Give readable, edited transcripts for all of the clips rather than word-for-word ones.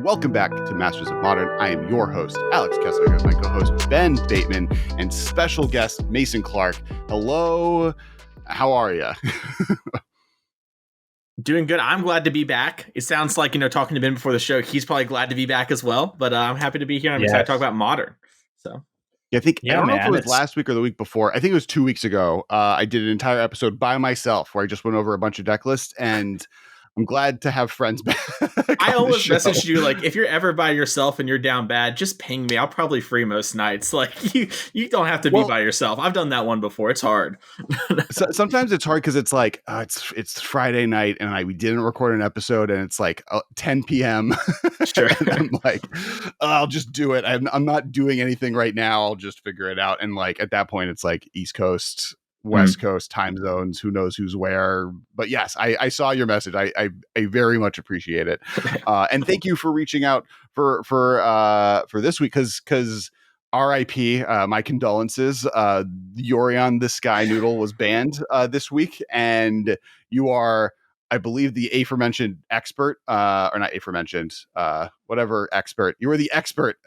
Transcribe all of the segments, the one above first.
welcome back to Masters of Modern. I am your host, Alex Kessler, with my co-host, Ben Bateman, and special guest, Mason Clark. Hello, how are you? Doing good. I'm glad to be back. It sounds like, talking to Ben before the show, he's probably glad to be back as well, but I'm happy to be here. I'm excited to talk about Modern. So, I don't know if it was last week or the week before. I think it was 2 weeks ago. I did an entire episode by myself where I just went over a bunch of deck lists, and I'm glad to have friends back. I always messaged you, like, if you're ever by yourself and you're down bad, just ping me. I'll probably free most nights. Like, you don't have to be by yourself. I've done that one before. It's hard. Sometimes it's hard because it's like it's Friday night and we didn't record an episode, and it's like 10 p.m. Sure. And I'm like, I'll just do it. I'm not doing anything right now. I'll just figure it out. And like at that point, it's like East Coast, West Coast time zones, who knows who's where. But yes, I saw your message. I very much appreciate it. And thank you for reaching out for this week, because RIP, my condolences. Yorion, the Sky Noodle, was banned this week, and you are, I believe, the aforementioned expert, or not aforementioned, whatever expert. You are the expert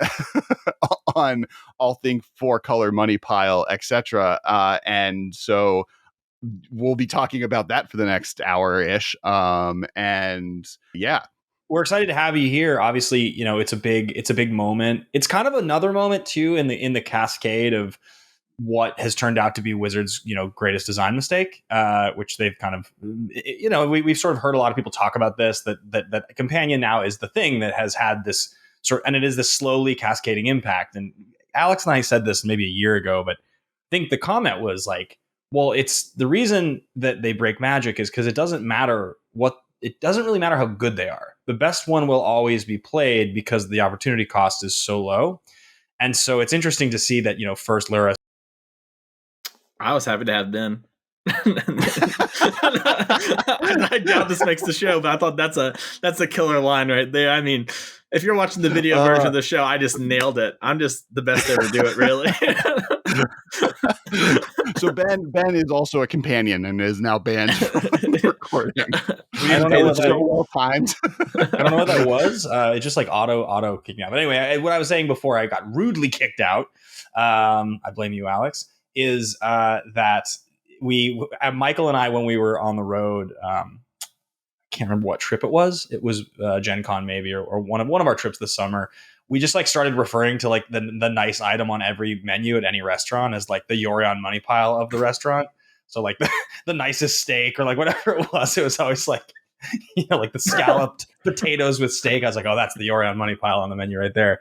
on all things four-color money pile, etc. And so we'll be talking about that for the next hour-ish. And yeah. We're excited to have you here. Obviously, it's a big moment. It's kind of another moment too in the cascade of what has turned out to be Wizards, greatest design mistake, which they've kind of, we've sort of heard a lot of people talk about this, that Companion now is the thing that has had this and it is this slowly cascading impact. And Alex and I said this maybe a year ago, but I think the comment was like, well, it's the reason that they break Magic is because it doesn't really matter how good they are. The best one will always be played because the opportunity cost is so low. And so it's interesting to see that, first Lyra. I was happy to have Ben. I doubt this makes the show, but I thought that's a killer line right there. I mean, if you're watching the video version of the show, I just nailed it. I'm just the best to ever do it, really. So Ben is also a companion and is now banned from recording. I don't know what so well timed. I don't know what that was. It just like auto kicked me out. But anyway, what I was saying before I got rudely kicked out, I blame you, Alex, is that Michael and I, when we were on the road, I can't remember what trip it was. It was Gen Con maybe, or one of our trips this summer. We just like started referring to like the nice item on every menu at any restaurant as like the Yorion money pile of the restaurant. So like the nicest steak or like whatever it was always like, like the scalloped potatoes with steak. I was like, oh, that's the Yorion money pile on the menu right there.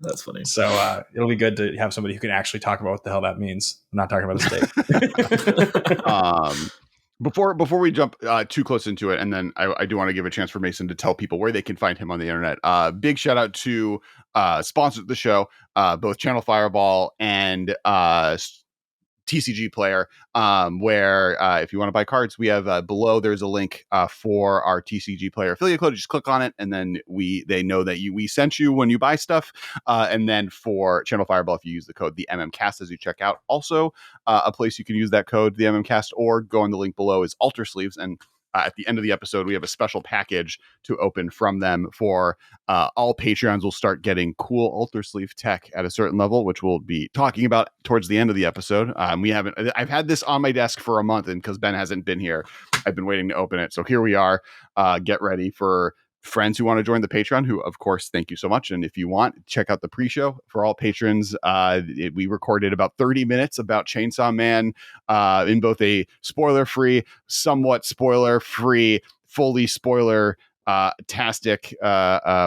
That's funny. So it'll be good to have somebody who can actually talk about what the hell that means. I'm not talking about a steak. Before we jump too close into it, and then I do want to give a chance for Mason to tell people where they can find him on the internet. Big shout out to sponsors of the show, both Channel Fireball and TCG Player, where if you want to buy cards, we have below there's a link for our TCG Player affiliate code. Just click on it, and then they know that we sent you when you buy stuff. And then for Channel Fireball, if you use the code the MMcast as you check out, also a place you can use that code the MMcast, or go on the link below is Alter Sleeves. And at the end of the episode, we have a special package to open from them for all Patreons will start getting cool Alter Sleeve tech at a certain level, which we'll be talking about towards the end of the episode. I've had this on my desk for a month, and because Ben hasn't been here, I've been waiting to open it. So here we are. Get ready for friends who want to join the Patreon, who, of course, thank you so much. And if you want, check out the pre-show for all patrons. We recorded about 30 minutes about Chainsaw Man in both a spoiler-free, somewhat spoiler-free, fully spoiler-tastic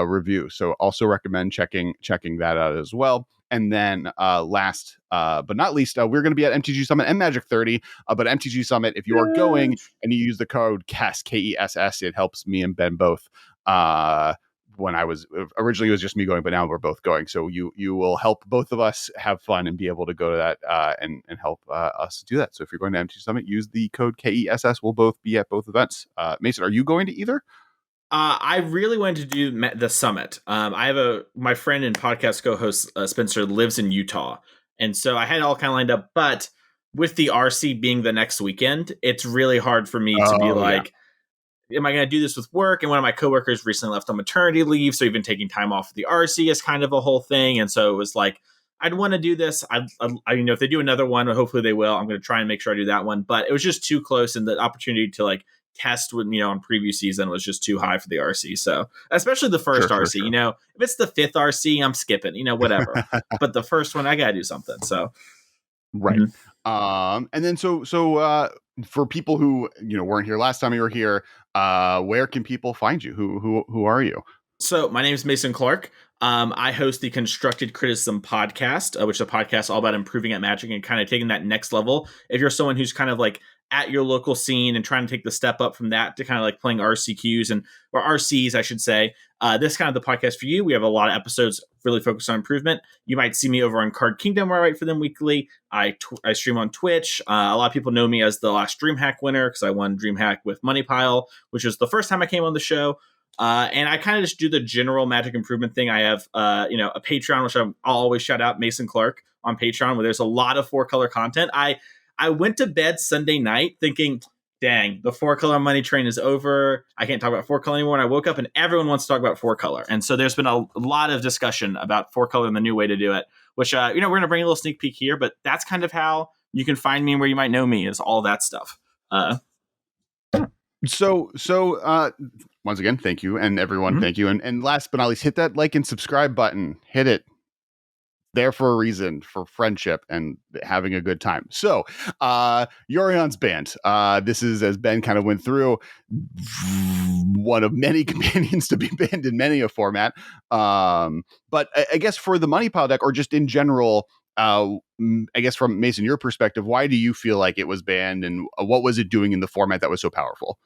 review. So also recommend checking that out as well. And then last but not least, we're going to be at MTG Summit and Magic 30. But MTG Summit, if you are going and you use the code KESS, KESS, it helps me and Ben both. When I was originally, it was just me going, but now we're both going. So you will help both of us have fun and be able to go to that and help us do that. So if you're going to MTG Summit, use the code KESS. We'll both be at both events. Mason, are you going to either? I really wanted to do the summit. I have my friend and podcast co-host Spencer lives in Utah, and so I had it all kind of lined up. But with the RC being the next weekend, it's really hard for me to be like, am I going to do this with work? And one of my coworkers recently left on maternity leave, so even taking time off of the RC is kind of a whole thing. And so it was like, I'd want to do this. I if they do another one, hopefully they will. I'm going to try and make sure I do that one. But it was just too close, and the opportunity to like test with on preview season was just too high for the RC. So especially the first RC, sure. If it's the 5th RC, I'm skipping. Whatever. But the first one, I got to do something. So right. And then so for people who weren't here last time you were here, where can people find you? Who are you? So my name is Mason Clark. I host the Constructed Criticism podcast, which is a podcast all about improving at Magic and kind of taking that next level. If you're someone who's kind of like at your local scene and trying to take the step up from that to kind of like playing RCQs or RCs, I should say, this is kind of the podcast for you. We have a lot of episodes really focused on improvement. You might see me over on Card Kingdom, where I write for them weekly. I stream on Twitch. A lot of people know me as the last DreamHack winner because I won DreamHack with Money Pile, which was the first time I came on the show. And I kind of just do the general Magic improvement thing. I have, a Patreon, which I'll always shout out, Mason Clark on Patreon, where there's a lot of 4-color content. I went to bed Sunday night thinking, dang, the 4-color money train is over. I can't talk about 4-color anymore. And I woke up and everyone wants to talk about 4-color. And so there's been a lot of discussion about 4-color and the new way to do it, which, we're going to bring a little sneak peek here, but that's kind of how you can find me and where you might know me is all that stuff. So once again, thank you. And everyone, thank you. And last but not least, hit that like and subscribe button. Hit it. There for a reason, for friendship and having a good time. So Yorion's banned. This is, as Ben kind of went through, one of many companions to be banned in many a format. But I guess for the Money Pile deck, or just in general, I guess from Mason, your perspective, why do you feel like it was banned, and what was it doing in the format that was so powerful?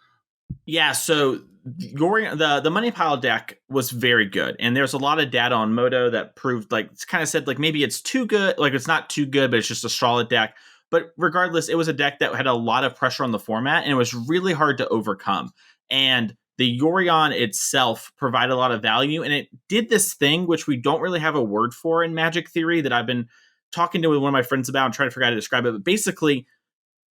Yeah, so the Money Pile deck was very good, and there's a lot of data on Moto that proved, like, it's kind of said, like, maybe it's too good, like, it's not too good, but it's just a solid deck. But regardless, it was a deck that had a lot of pressure on the format, and it was really hard to overcome. And the Yorion itself provided a lot of value, and it did this thing, which we don't really have a word for in Magic theory, that I've been talking to one of my friends about and trying to figure out how to describe it. But basically,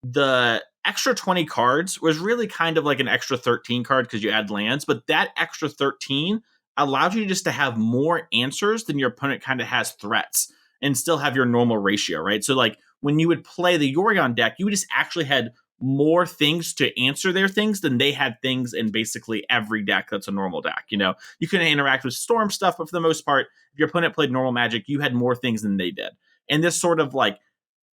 the extra 20 cards was really kind of like an extra 13 card because you add lands, but that extra 13 allowed you just to have more answers than your opponent kind of has threats and still have your normal ratio, right? So like when you would play the Yorion deck, you just actually had more things to answer their things than they had things in basically every deck that's a normal deck. You can interact with storm stuff, but for the most part, if your opponent played normal Magic, you had more things than they did. And this sort of like,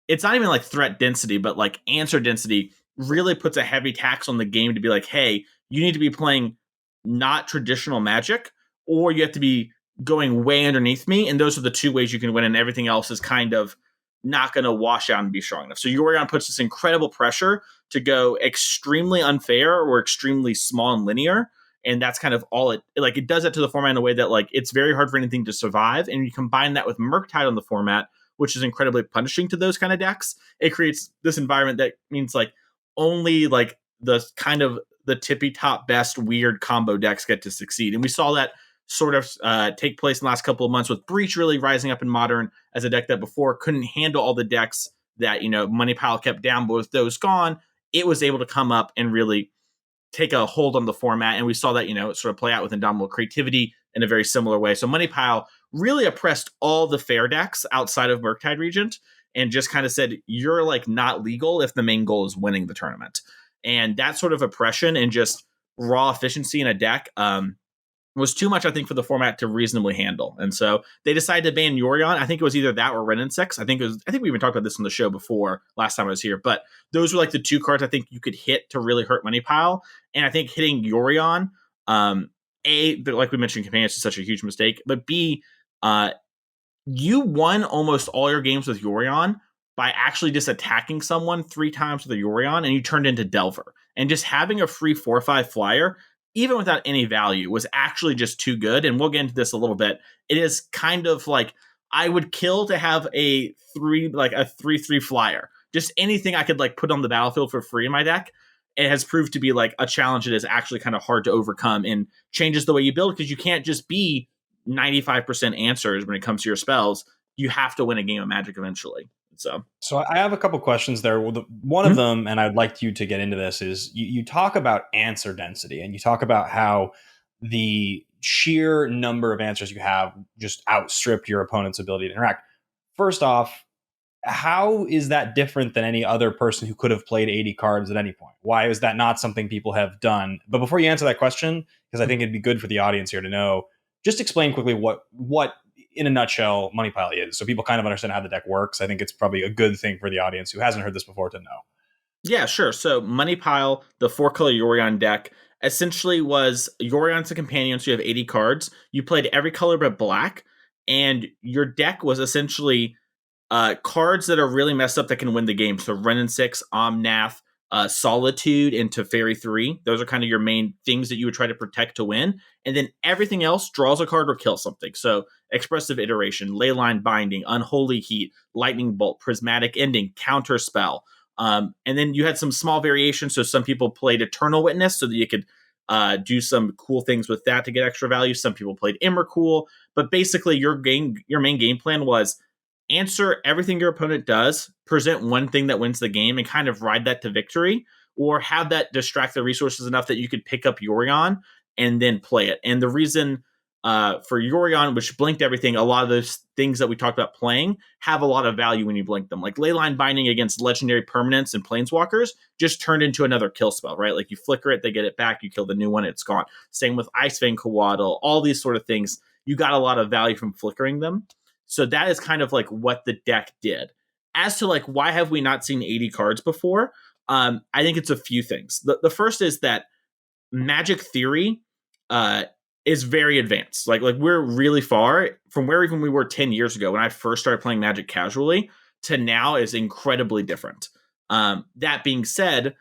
it's not even like threat density, but like answer density really puts a heavy tax on the game to be like, hey, you need to be playing not traditional Magic, or you have to be going way underneath me. And those are the two ways you can win. And everything else is kind of not going to wash out and be strong enough. So Yorion puts this incredible pressure to go extremely unfair or extremely small and linear. And that's kind of all it does it to the format in a way that like it's very hard for anything to survive. And you combine that with Murktide on the format, which is incredibly punishing to those kind of decks. It creates this environment that means like only like the kind of the tippy top best weird combo decks get to succeed. And we saw that sort of take place in the last couple of months with Breach really rising up in Modern as a deck that before couldn't handle all the decks that, Money Pile kept down. But with those gone, it was able to come up and really take a hold on the format. And we saw that, sort of play out with Indomitable Creativity in a very similar way. So Money Pile really oppressed all the fair decks outside of Murktide Regent and just kind of said, you're like not legal if the main goal is winning the tournament. And that sort of oppression and just raw efficiency in a deck was too much, I think, for the format to reasonably handle. And so they decided to ban Yorion. I think it was either that or Ren and Six. I think we even talked about this on the show before last time I was here, but those were like the two cards I think you could hit to really hurt Money Pile. And I think hitting Yorion, like we mentioned, Companions is such a huge mistake, but B, you won almost all your games with Yorion by actually just attacking someone 3 times with a Yorion, and you turned into Delver. And just having a free 4/5 flyer, even without any value, was actually just too good. And we'll get into this a little bit. It is kind of like I would kill to have a 3/3 flyer. Just anything I could like put on the battlefield for free in my deck. It has proved to be like a challenge that is actually kind of hard to overcome and changes the way you build, because you can't just be 95% answers when it comes to your spells. You have to win a game of Magic eventually. So I have a couple questions there. Well, one of them, and I'd like you to get into this, is you talk about answer density, and you talk about how the sheer number of answers you have just outstripped your opponent's ability to interact. First off, how is that different than any other person who could have played 80 cards at any point? Why is that not something people have done? But before you answer that question, because I think it'd be good for the audience here to know, just explain quickly what in a nutshell Money Pile is, so people kind of understand how the deck works. I think it's probably a good thing for the audience who hasn't heard this before to know. Yeah, sure. So Money Pile, the 4-color Yorion deck, essentially was Yorion's a companion, so you have 80 cards. You played every color but black, and your deck was essentially cards that are really messed up that can win the game. So Renin 6, Omnath, Solitude, and Teferi 3. Those are kind of your main things that you would try to protect to win. And then everything else draws a card or kills something. So Expressive Iteration, Leyline Binding, Unholy Heat, Lightning Bolt, Prismatic Ending, Counter Spell. And then you had some small variations. So some people played Eternal Witness so that you could do some cool things with that to get extra value. Some people played Emrakul. But basically your main game plan was answer everything your opponent does, present one thing that wins the game, and kind of ride that to victory, or have that distract the resources enough that you could pick up Yorion and then play it. And the reason for Yorion, which blinked everything, a lot of those things that we talked about playing have a lot of value when you blink them. Like Leyline Binding against legendary permanents and planeswalkers just turned into another kill spell, right? Like you flicker it, they get it back, you kill the new one, it's gone. Same with Ice-Fang Coatl, all these sort of things. You got a lot of value from flickering them. So that is kind of like what the deck did. As to like, why have we not seen 80 cards before? I think it's a few things. The first is that Magic theory is very advanced. Like we're really far from where even we were 10 years ago when I first started playing Magic casually to now is incredibly different. That being said,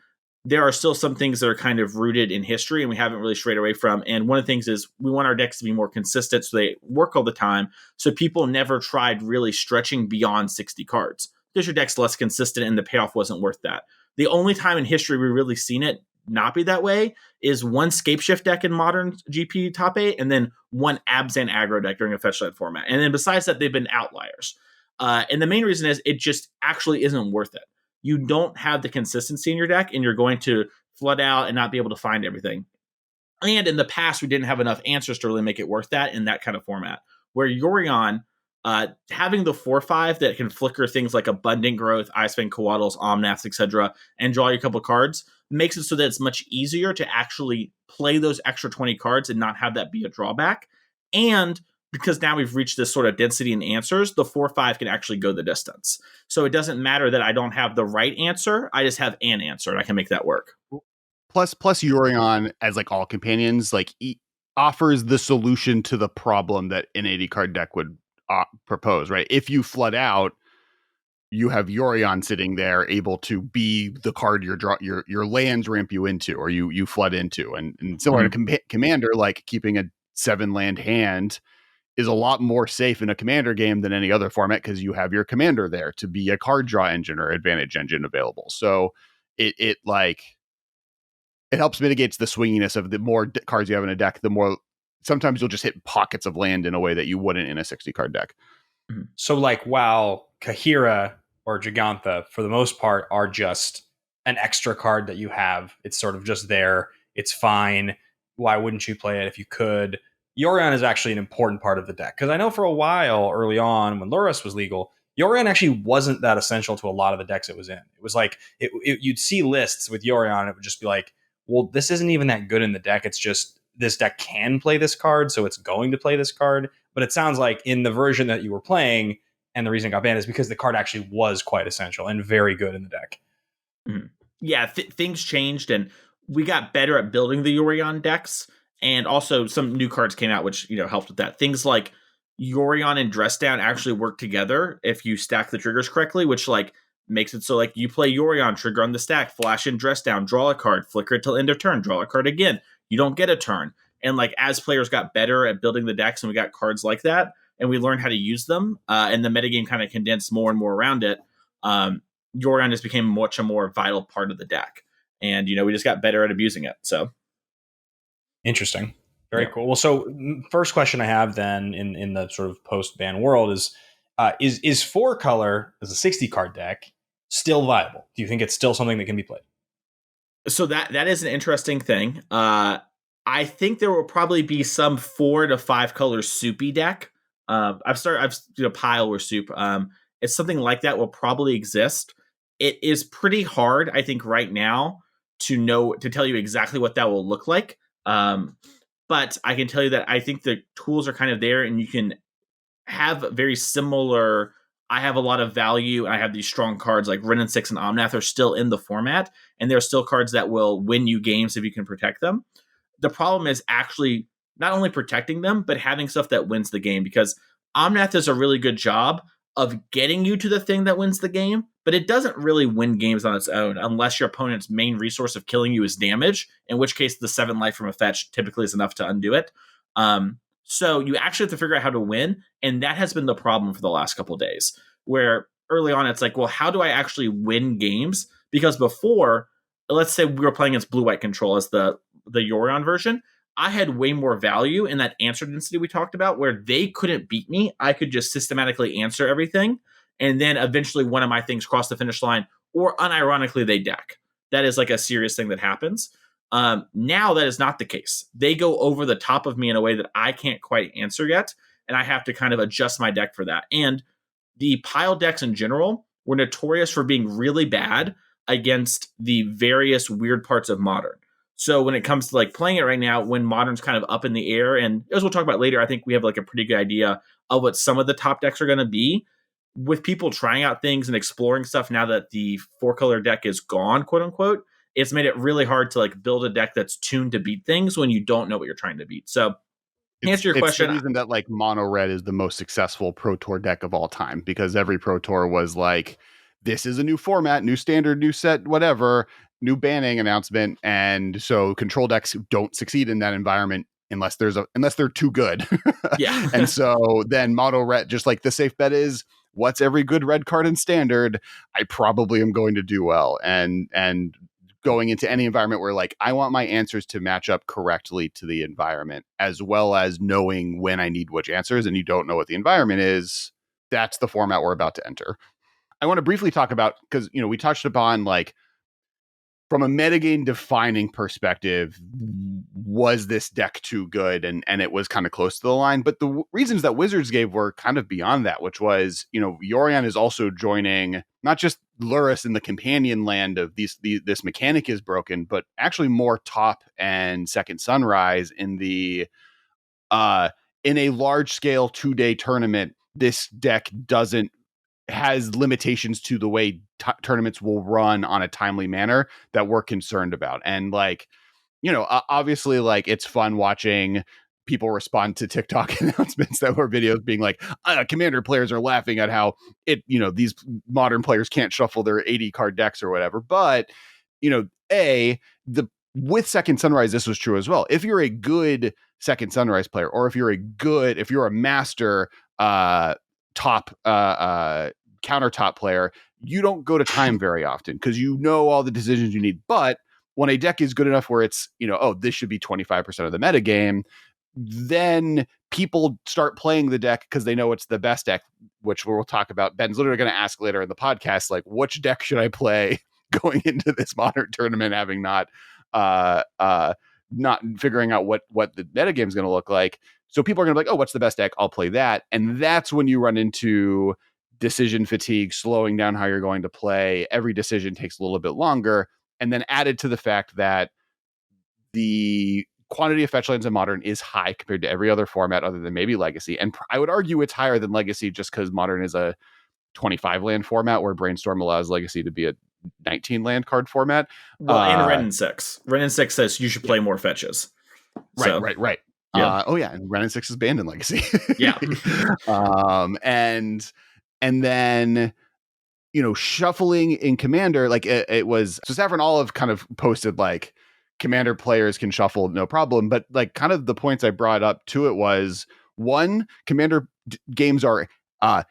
there are still some things that are kind of rooted in history and we haven't really strayed away from. And one of the things is we want our decks to be more consistent so they work all the time. So people never tried really stretching beyond 60 cards because your deck's less consistent and the payoff wasn't worth that. The only time in history we've really seen it not be that way is one Scapeshift deck in modern GP top 8 and then one Abzan aggro deck during a Fetchland format. And then besides that, they've been outliers. And the main reason is it just actually isn't worth it. You don't have the consistency in your deck and you're going to flood out and not be able to find everything. And in the past, we didn't have enough answers to really make it worth that in that kind of format. Where Yorion, having the 4/5 that can flicker things like Abundant Growth, Ice-Fang Coatls, Omnaths, etc., and draw you a couple cards, makes it so that it's much easier to actually play those extra 20 cards and not have that be a drawback. And because now we've reached this sort of density in answers, the 4/5 can actually go the distance. So it doesn't matter that I don't have the right answer. I just have an answer and I can make that work. Plus Yorion, as like all companions, like offers the solution to the problem that an 80 card deck would propose, right? If you flood out, you have Yorion sitting there able to be the card your lands ramp you into or you flood into. And similar to Commander, like keeping a 7 land hand is a lot more safe in a Commander game than any other format because you have your Commander there to be a card draw engine or advantage engine available. So it helps mitigates the swinginess of the more cards you have in a deck, the more sometimes you'll just hit pockets of land in a way that you wouldn't in a 60 card deck. So like while Kahira or Gigantha for the most part are just an extra card that you have, it's sort of just there, it's fine, why wouldn't you play it if you could? Yorion is actually an important part of the deck. Because I know for a while early on when Lurrus was legal, Yorion actually wasn't that essential to a lot of the decks it was in. It was like, you'd see lists with Yorion, and it would just be like, well, this isn't even that good in the deck. It's just, this deck can play this card, so it's going to play this card. But it sounds like in the version that you were playing, and the reason it got banned is because the card actually was quite essential and very good in the deck. Mm-hmm. Yeah, things changed, and we got better at building the Yorion decks. And also some new cards came out, which, helped with that. Things like Yorion and Dress Down actually work together if you stack the triggers correctly, which makes it so like you play Yorion, trigger on the stack, flash in Dress Down, draw a card, flicker it till end of turn, draw a card again. You don't get a turn. And as players got better at building the decks and we got cards like that and we learned how to use them and the metagame kind of condensed more and more around it, Yorion just became much a more vital part of the deck. And, we just got better at abusing it. So. Interesting. Very cool. Well, so first question I have then in the sort of post-ban world is Is 4-color as a 60 card deck still viable? Do you think it's still something that can be played? So that is an interesting thing. I think there will probably be some 4 to 5 color soupy deck. Pile or soup. It's something like that will probably exist. It is pretty hard, I think, right now to tell you exactly what that will look like. But I can tell you that I think the tools are kind of there, and you can have very similar. I have a lot of value, and I have these strong cards like Wrenn and 6 and Omnath are still in the format, and they're still cards that will win you games if you can protect them. The problem is actually not only protecting them, but having stuff that wins the game, because Omnath does a really good job of getting you to the thing that wins the game, but it doesn't really win games on its own unless your opponent's main resource of killing you is damage, in which case the 7 life from a fetch typically is enough to undo it. So you actually have to figure out how to win, and that has been the problem for the last couple of days, where early on it's like, well, how do I actually win games? Because before, let's say we were playing against blue-white control as the Yorion version, I had way more value in that answer density we talked about, where they couldn't beat me. I could just systematically answer everything, and then eventually one of my things crossed the finish line, or unironically they deck. That is like a serious thing that happens. Now that is not the case. They go over the top of me in a way that I can't quite answer yet, and I have to kind of adjust my deck for that. And the pile decks in general were notorious for being really bad against the various weird parts of Modern. So when it comes to like playing it right now, when Modern's kind of up in the air, and as we'll talk about later, I think we have like a pretty good idea of what some of the top decks are going to be. With people trying out things and exploring stuff now that the 4-color deck is gone, quote unquote, it's made it really hard to like build a deck that's tuned to beat things when you don't know what you're trying to beat. So to answer your question, it's the reason that like mono red is the most successful Pro Tour deck of all time, because every Pro Tour was like, this is a new format, new standard, new set, whatever, new banning announcement. And so control decks don't succeed in that environment unless they're too good. Yeah. And so then mono red, just like the safe bet is, what's every good red card in standard? I probably am going to do well. And going into any environment where like I want my answers to match up correctly to the environment, as well as knowing when I need which answers, and you don't know what the environment is, that's the format we're about to enter. I want to briefly talk about, because we touched upon like from a metagame defining perspective, was this deck too good? And it was kind of close to the line. But the reasons that Wizards gave were kind of beyond that, which was, Yorion is also joining not just Lurrus in the companion land of this mechanic is broken, but actually more top and second sunrise in the in a large scale 2-day tournament. This deck has limitations to the way tournaments will run on a timely manner that we're concerned about. And like, obviously like it's fun watching people respond to TikTok announcements that were videos being like, Commander players are laughing at how these modern players can't shuffle their 80 card decks or whatever. But, with Second Sunrise, this was true as well. If you're a good Second Sunrise player, or if you're a master top countertop player, you don't go to time very often because all the decisions you need. But when a deck is good enough where it's, this should be 25% of the metagame, then people start playing the deck because they know it's the best deck, which we'll talk about. Ben's literally going to ask later in the podcast, like, which deck should I play going into this modern tournament, having not figuring out what the metagame is going to look like. So people are going to be like, oh, what's the best deck? I'll play that. And that's when you run into decision fatigue, slowing down how you're going to play. Every decision takes a little bit longer. And then added to the fact that the quantity of fetch lands in Modern is high compared to every other format other than maybe Legacy. And I would argue it's higher than Legacy just because Modern is a 25 land format, where Brainstorm allows Legacy to be a 19 land card format. Well, and Wrenn and 6. Wrenn and 6 says you should play more fetches. Right. Yeah. And Wrenn and 6 is banned in Legacy. Yeah. And then, shuffling in Commander, like it was, so Saffron Olive kind of posted like Commander players can shuffle no problem. But like kind of the points I brought up to it was, one, Commander games are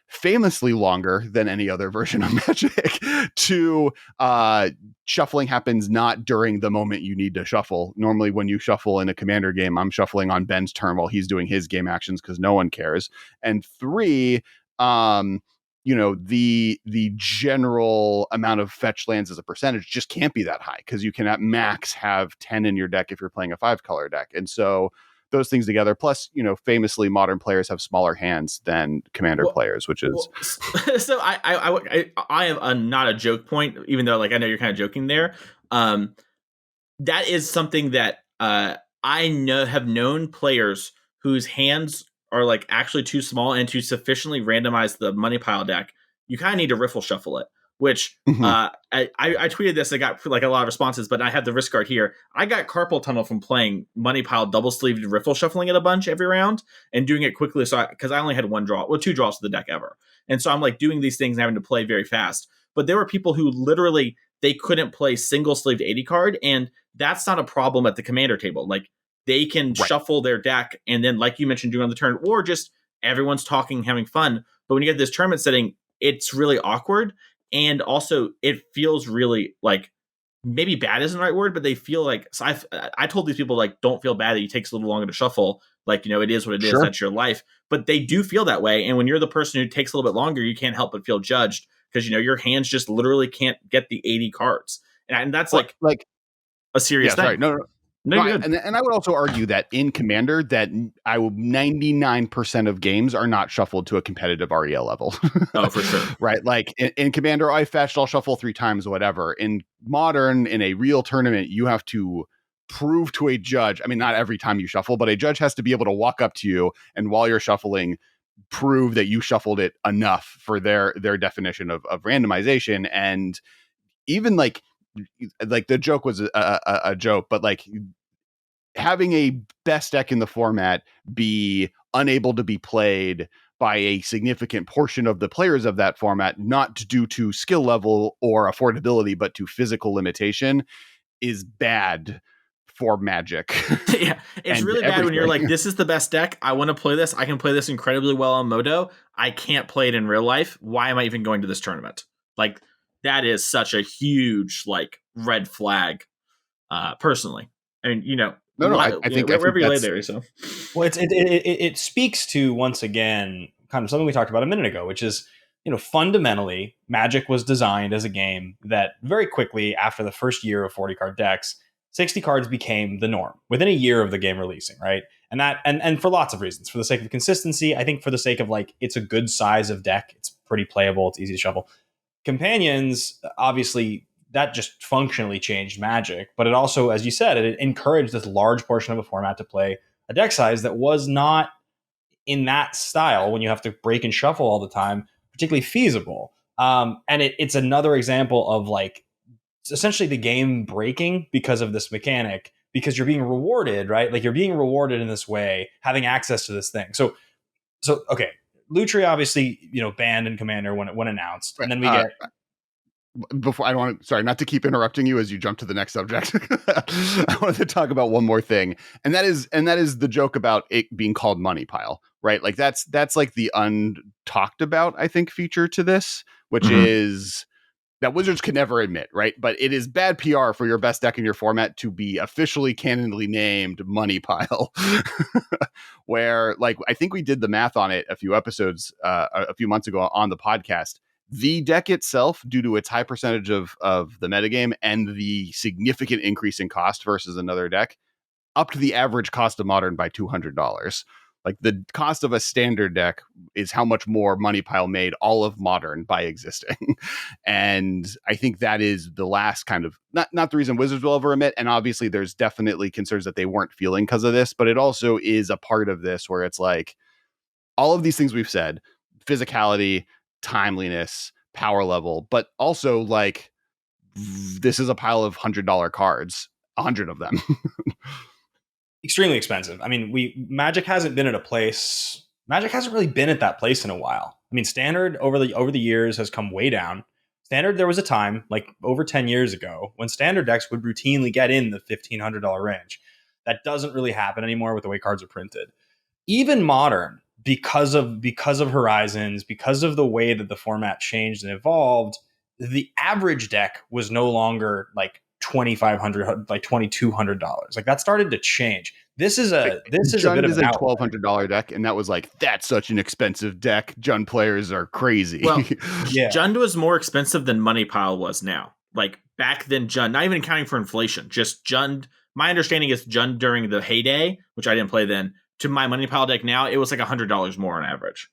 famously longer than any other version of Magic. Two, shuffling happens not during the moment you need to shuffle. Normally when you shuffle in a Commander game, I'm shuffling on Ben's turn while he's doing his game actions because no one cares. And three, the general amount of fetch lands as a percentage just can't be that high, because you can at max have 10 in your deck if you're playing a 5-color deck. And so those things together, plus, famously modern players have smaller hands than commander players, which is so I have not a joke point, even though like I know you're kind of joking there. That is something that I have known players whose hands are like actually too small, and to sufficiently randomize the money pile deck, you kind of need to riffle shuffle it. Which I tweeted this, I got like a lot of responses, but I have the risk card here. I got carpal tunnel from playing money pile double sleeved riffle shuffling it a bunch every round and doing it quickly. So because I only had two draws to the deck ever, and so I'm like doing these things and having to play very fast. But there were people who literally they couldn't play single sleeved 80 card, and that's not a problem at the commander table. Like they can shuffle their deck, and then like you mentioned, doing on the turn, or just everyone's talking, having fun. But when you get this tournament setting, it's really awkward. And also, it feels really like, maybe bad isn't the right word, but they feel like, so I told these people, like, don't feel bad that it takes a little longer to shuffle. Like, it is what it is. Sure. That's your life. But they do feel that way. And when you're the person who takes a little bit longer, you can't help but feel judged, because, your hands just literally can't get the 80 cards. And that's like a serious thing. Sorry. No, and I would also argue that in Commander, that 99% of games are not shuffled to a competitive REL level. Oh, for sure. Right. Like in Commander, I fetched, I'll shuffle 3 times, whatever. In Modern, in a real tournament, you have to prove to a judge. I mean, not every time you shuffle, but a judge has to be able to walk up to you and while you're shuffling, prove that you shuffled it enough for their definition of randomization. And even like the joke was a joke, but like having a best deck in the format be unable to be played by a significant portion of the players of that format, not due to skill level or affordability, but to physical limitation, is bad for Magic. Yeah, it's really bad when you're like, this is the best deck. I want to play this. I can play this incredibly well on Modo. I can't play it in real life. Why am I even going to this tournament? Like, that is such a huge like red flag, personally. And I think wherever you lay there. So, well, it speaks to, once again, kind of something we talked about a minute ago, which is, fundamentally, Magic was designed as a game that very quickly after the first year of 40 card decks, 60 cards became the norm within a year of the game releasing, right? And that and for lots of reasons, for the sake of consistency, I think for the sake of like, it's a good size of deck, it's pretty playable, it's easy to shuffle. Companions, obviously, that just functionally changed Magic, but it also, as you said, it encouraged this large portion of a format to play a deck size that was not in that style, when you have to break and shuffle all the time, particularly feasible. And it's another example of like essentially the game breaking because of this mechanic, because you're being rewarded, right? Like you're being rewarded in this way, having access to this thing. So okay, Lutri obviously, banned in Commander when announced, and then we get. Before, I don't want to, sorry, not to keep interrupting you as you jump to the next subject. I wanted to talk about one more thing, and that is the joke about it being called money pile, right? Like that's like the untalked about, I think, feature to this, which is that Wizards can never admit, right? But it is bad PR for your best deck in your format to be officially canonally named money pile, where like, I think we did the math on it a few months ago on the podcast. The deck itself, due to its high percentage of the metagame and the significant increase in cost versus another deck, upped the average cost of Modern by $200. Like the cost of a standard deck is how much more money pile made all of Modern by existing. And I think that is the last kind of, not the reason Wizards will ever admit. And obviously there's definitely concerns that they weren't feeling because of this, but it also is a part of this where it's like all of these things we've said, physicality, timeliness, power level, but also like this is a pile of $100 cards, 100 of them. Extremely expensive. I mean, Magic hasn't really been at that place in a while. I mean, Standard over the years has come way down. Standard, there was a time like over 10 years ago when Standard decks would routinely get in the $1,500 range. That doesn't really happen anymore with the way cards are printed. Even Modern, because of Horizons, because of the way that the format changed and evolved, the average deck was no longer like $2,500, like $2,200. Like that started to change. This is a bit Jund of is an a outlier. $1,200 deck, and that was like, that's such an expensive deck. Jund players are crazy. Well, Yeah. Jund was more expensive than Money Pile was now. Like back then, Jund, not even accounting for inflation, just Jund. My understanding is Jund during the heyday, which I didn't play then, to my Money Pile deck now, it was like $100 more on average.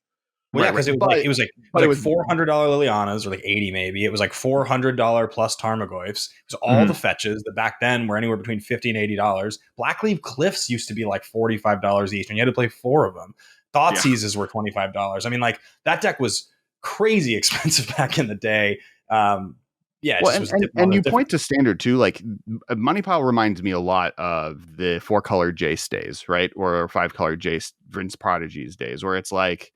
Well, yeah, because it was like was $400 Lilianas, or like 80 maybe. It was like $400 plus Tarmogoyfs. It was all the fetches that back then were anywhere between $50 and $80. Blackleaf Cliffs used to be like $45 each, and you had to play 4 of them. Thoughtseizes were $25. I mean, like that deck was crazy expensive back in the day. Yeah, and you point to standard too. Like Money Pile reminds me a lot of the 4-color Jace days, right, or 5-color Jace Rince Prodigies days, where it's like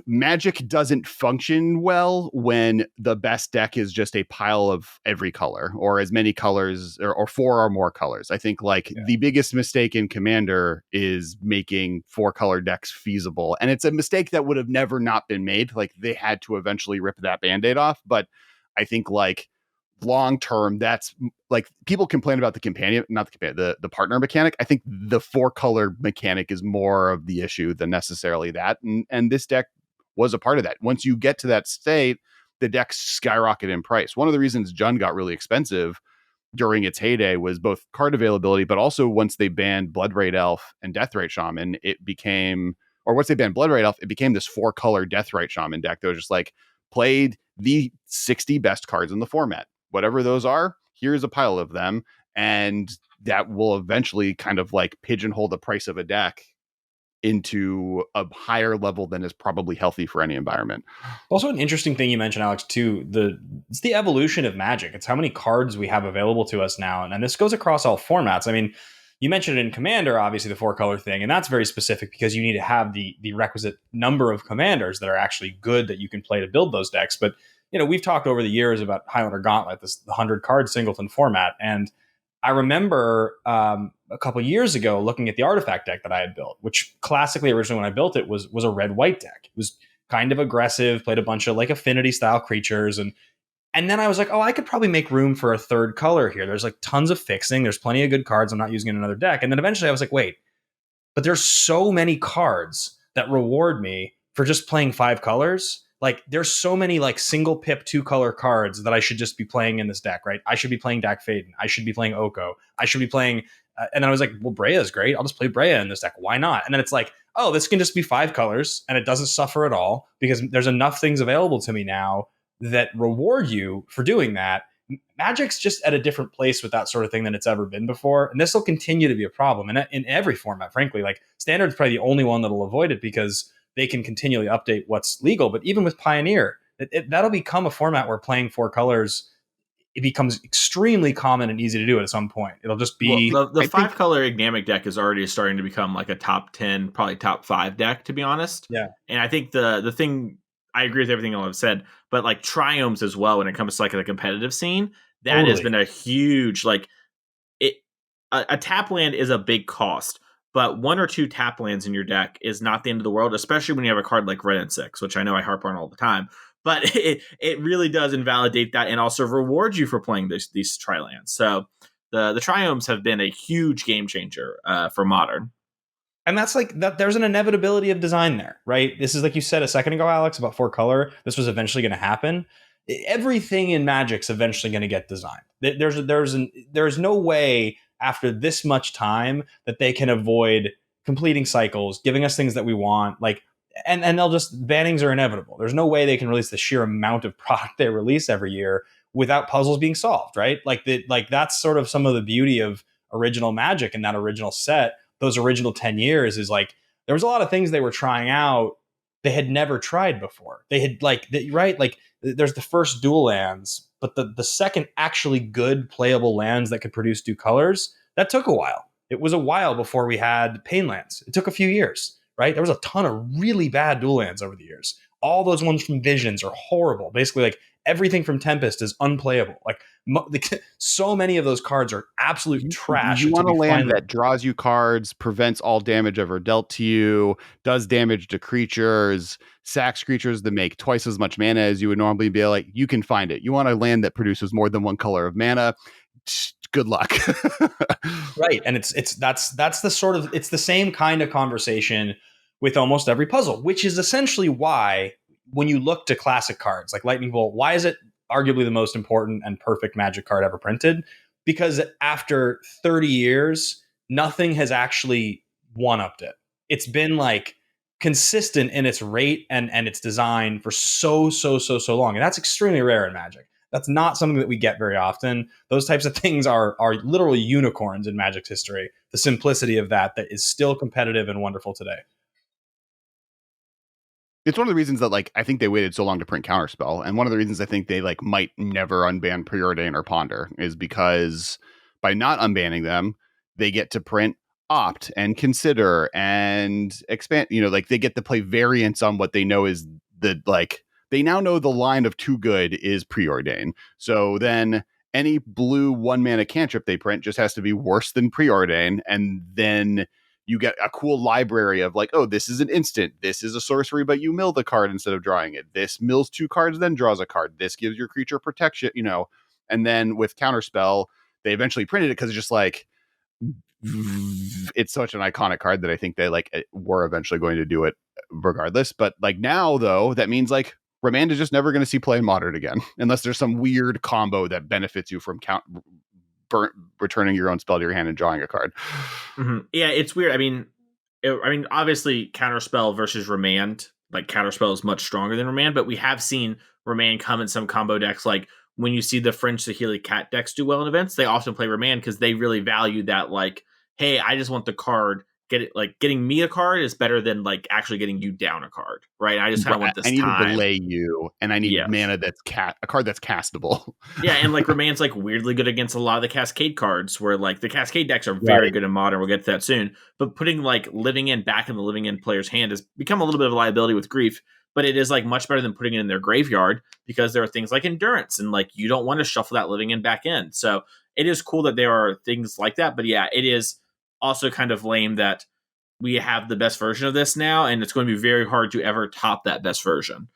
Magic doesn't function well when the best deck is just a pile of every color or as many colors or 4 or more colors. I think the biggest mistake in Commander is making 4-color decks feasible. And it's a mistake that would have never not been made. Like they had to eventually rip that Band-Aid off. But I think like long term, that's like people complain about the partner mechanic. I think the 4-color mechanic is more of the issue than necessarily that. And this deck was a part of that. Once you get to that state, the decks skyrocket in price. One of the reasons Jund got really expensive during its heyday was both card availability, but also once they banned Bloodbraid Elf and Deathrite Shaman, once they banned Bloodbraid Elf, it became this 4-color Deathrite Shaman deck that was just like played the 60 best cards in the format. Whatever those are, here's a pile of them. And that will eventually kind of like pigeonhole the price of a deck into a higher level than is probably healthy for any environment. Also, an interesting thing you mentioned, Alex, too, it's the evolution of Magic. It's how many cards we have available to us now. And this goes across all formats. I mean, you mentioned it in Commander, obviously, the 4-color thing, and that's very specific because you need to have the requisite number of commanders that are actually good that you can play to build those decks. But, you know, we've talked over the years about Highlander Gauntlet, the 100-card singleton format, and I remember a couple years ago looking at the artifact deck that I had built, which classically originally when I built it was a red-white deck. It was kind of aggressive, played a bunch of like affinity-style creatures, and then I was like, oh, I could probably make room for a 3rd color here. There's like tons of fixing. There's plenty of good cards. I'm not using in another deck. And then eventually I was like, wait, but there's so many cards that reward me for just playing 5 colors. Like there's so many like single pip 2-color cards that I should just be playing in this deck, right? I should be playing Dak Faden. I should be playing Oko. I should be playing, and then I was like, well, Brea is great. I'll just play Brea in this deck. Why not? And then it's like, oh, this can just be 5 colors and it doesn't suffer at all because there's enough things available to me now that reward you for doing that. Magic's just at a different place with that sort of thing than it's ever been before. And this will continue to be a problem in every format, frankly. Like Standard's probably the only one that'll avoid it because they can continually update what's legal. But even with Pioneer, that'll become a format where playing 4 colors, it becomes extremely common and easy to do at some point. It'll just be... Well, the 5-color Ignamic deck is already starting to become like a top 10, probably top 5 deck, to be honest. Yeah. And I think the thing... I agree with everything I've said, but like Triomes as well, when it comes to like the competitive scene, that has been a huge, like a tap land is a big cost, but 1 or 2 tap lands in your deck is not the end of the world, especially when you have a card like Red and 6, which I know I harp on all the time, but it really does invalidate that and also reward you for playing these tri-lands. So the Triomes have been a huge game changer for Modern. And that's like that. There's an inevitability of design there, right? This is like you said a second ago, Alex, about 4-color. This was eventually going to happen. Everything in Magic's eventually going to get designed. There's no way after this much time that they can avoid completing cycles, giving us things that we want. Like, and they'll just bannings are inevitable. There's no way they can release the sheer amount of product they release every year without puzzles being solved, right? Like that's sort of some of the beauty of original Magic and that original set. Those original 10 years is like, there was a lot of things they were trying out they had never tried before. They had right? Like there's the first dual lands, but the second actually good playable lands that could produce 2 colors, that took a while. It was a while before we had Pain lands. It took a few years, right? There was a ton of really bad dual lands over the years. All those ones from Visions are horrible. Basically, like everything from Tempest is unplayable. Like so many of those cards are absolute trash. You want a land that draws you cards, prevents all damage ever dealt to you, does damage to creatures, sacks creatures that make twice as much mana as you would normally be. Like, you can find it. You want a land that produces more than 1 color of mana. good luck. Right. And that's the sort of, it's the same kind of conversation with almost every puzzle, which is essentially why when you look to classic cards like Lightning Bolt, why is it arguably the most important and perfect Magic card ever printed? Because after 30 years, nothing has actually one-upped it. It's been like consistent in its rate and its design for so long. And that's extremely rare in Magic. That's not something that we get very often. Those types of things are literally unicorns in Magic's history. The simplicity of that is still competitive and wonderful today. It's one of the reasons that like I think they waited so long to print Counterspell, and one of the reasons I think they like might never unban Preordain or Ponder is because by not unbanning them, they get to print Opt and Consider and Expand. You know, like they get to play variants on what they know is the like. They now know the line of too good is Preordain. So then any blue 1-mana cantrip they print just has to be worse than Preordain, and then you get a cool library of like, oh, this is an instant. This is a sorcery, but you mill the card instead of drawing it. This mills 2 cards, then draws a card. This gives your creature protection, you know. And then with Counterspell, they eventually printed it because it's just like, it's such an iconic card that I think they like were eventually going to do it regardless. But like now, though, that means like Remand is just never going to see play in Modern again, unless there's some weird combo that benefits you from returning your own spell to your hand and drawing a card. Mm-hmm. Yeah, it's weird. I mean, obviously, Counterspell versus Remand, like Counterspell is much stronger than Remand, but we have seen Remand come in some combo decks. Like when you see the Fringe Saheeli Cat decks do well in events, they often play Remand because they really value that. Like, hey, I just want the card. Getting me a card is better than like actually getting you down a card, right? I just kind of want this. I need time. to delay you, and I need mana that's a card that's castable. Yeah, and like Remand's like weirdly good against a lot of the Cascade cards, where like the Cascade decks are very good in Modern. We'll get to that soon. But putting like Living End back in the Living End player's hand has become a little bit of a liability with Grief. But it is like much better than putting it in their graveyard because there are things like Endurance, and like you don't want to shuffle that Living End back in. So it is cool that there are things like that. But yeah, it is also kind of lame that we have the best version of this now, and it's going to be very hard to ever top that best version.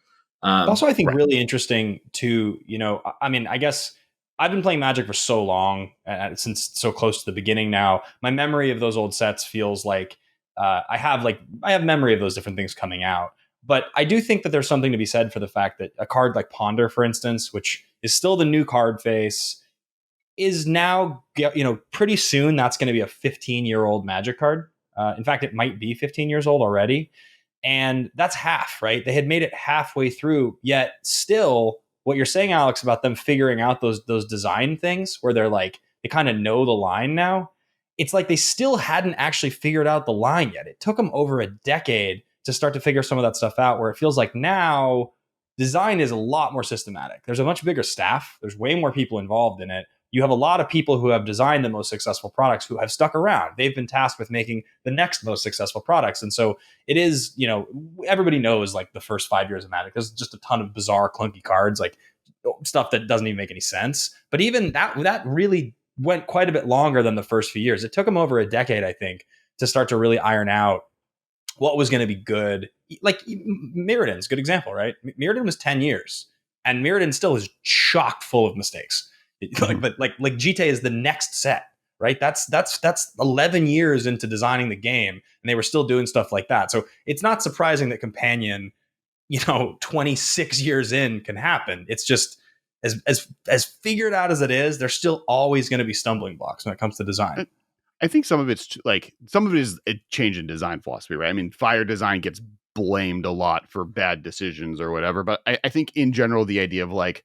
Also, I think really interesting to, you know, I mean, I guess I've been playing Magic for so long, since so close to the beginning now. My memory of those old sets feels like I have memory of those different things coming out. But I do think that there's something to be said for the fact that a card like Ponder, for instance, which is still the new card face, is now, you know, pretty soon that's going to be a 15-year-old Magic card. In fact, it might be 15 years old already. And that's half, right? They had made it halfway through, yet still what you're saying, Alex, about them figuring out those design things where they're like, they kind of know the line now. It's like they still hadn't actually figured out the line yet. It took them over a decade to start to figure some of that stuff out, where it feels like now design is a lot more systematic. There's a much bigger staff. There's way more people involved in it. You have a lot of people who have designed the most successful products who have stuck around. They've been tasked with making the next most successful products. And so it is, you know, everybody knows like the first 5 years of Magic, there's just a ton of bizarre, clunky cards, like stuff that doesn't even make any sense. But even that really went quite a bit longer than the first few years. It took them over a decade, I think, to start to really iron out what was going to be good. Like Mirrodin's a good example, right? Mirrodin was 10 years and Mirrodin still is chock full of mistakes. But like GTA is the next set, right? That's 11 years into designing the game, and they were still doing stuff like that. So it's not surprising that Companion, you know, 26 years in can happen. It's just as figured out as it is, there's still always going to be stumbling blocks when it comes to design. I think some of it is a change in design philosophy, right? I mean, Fire design gets blamed a lot for bad decisions or whatever, but I think in general the idea of like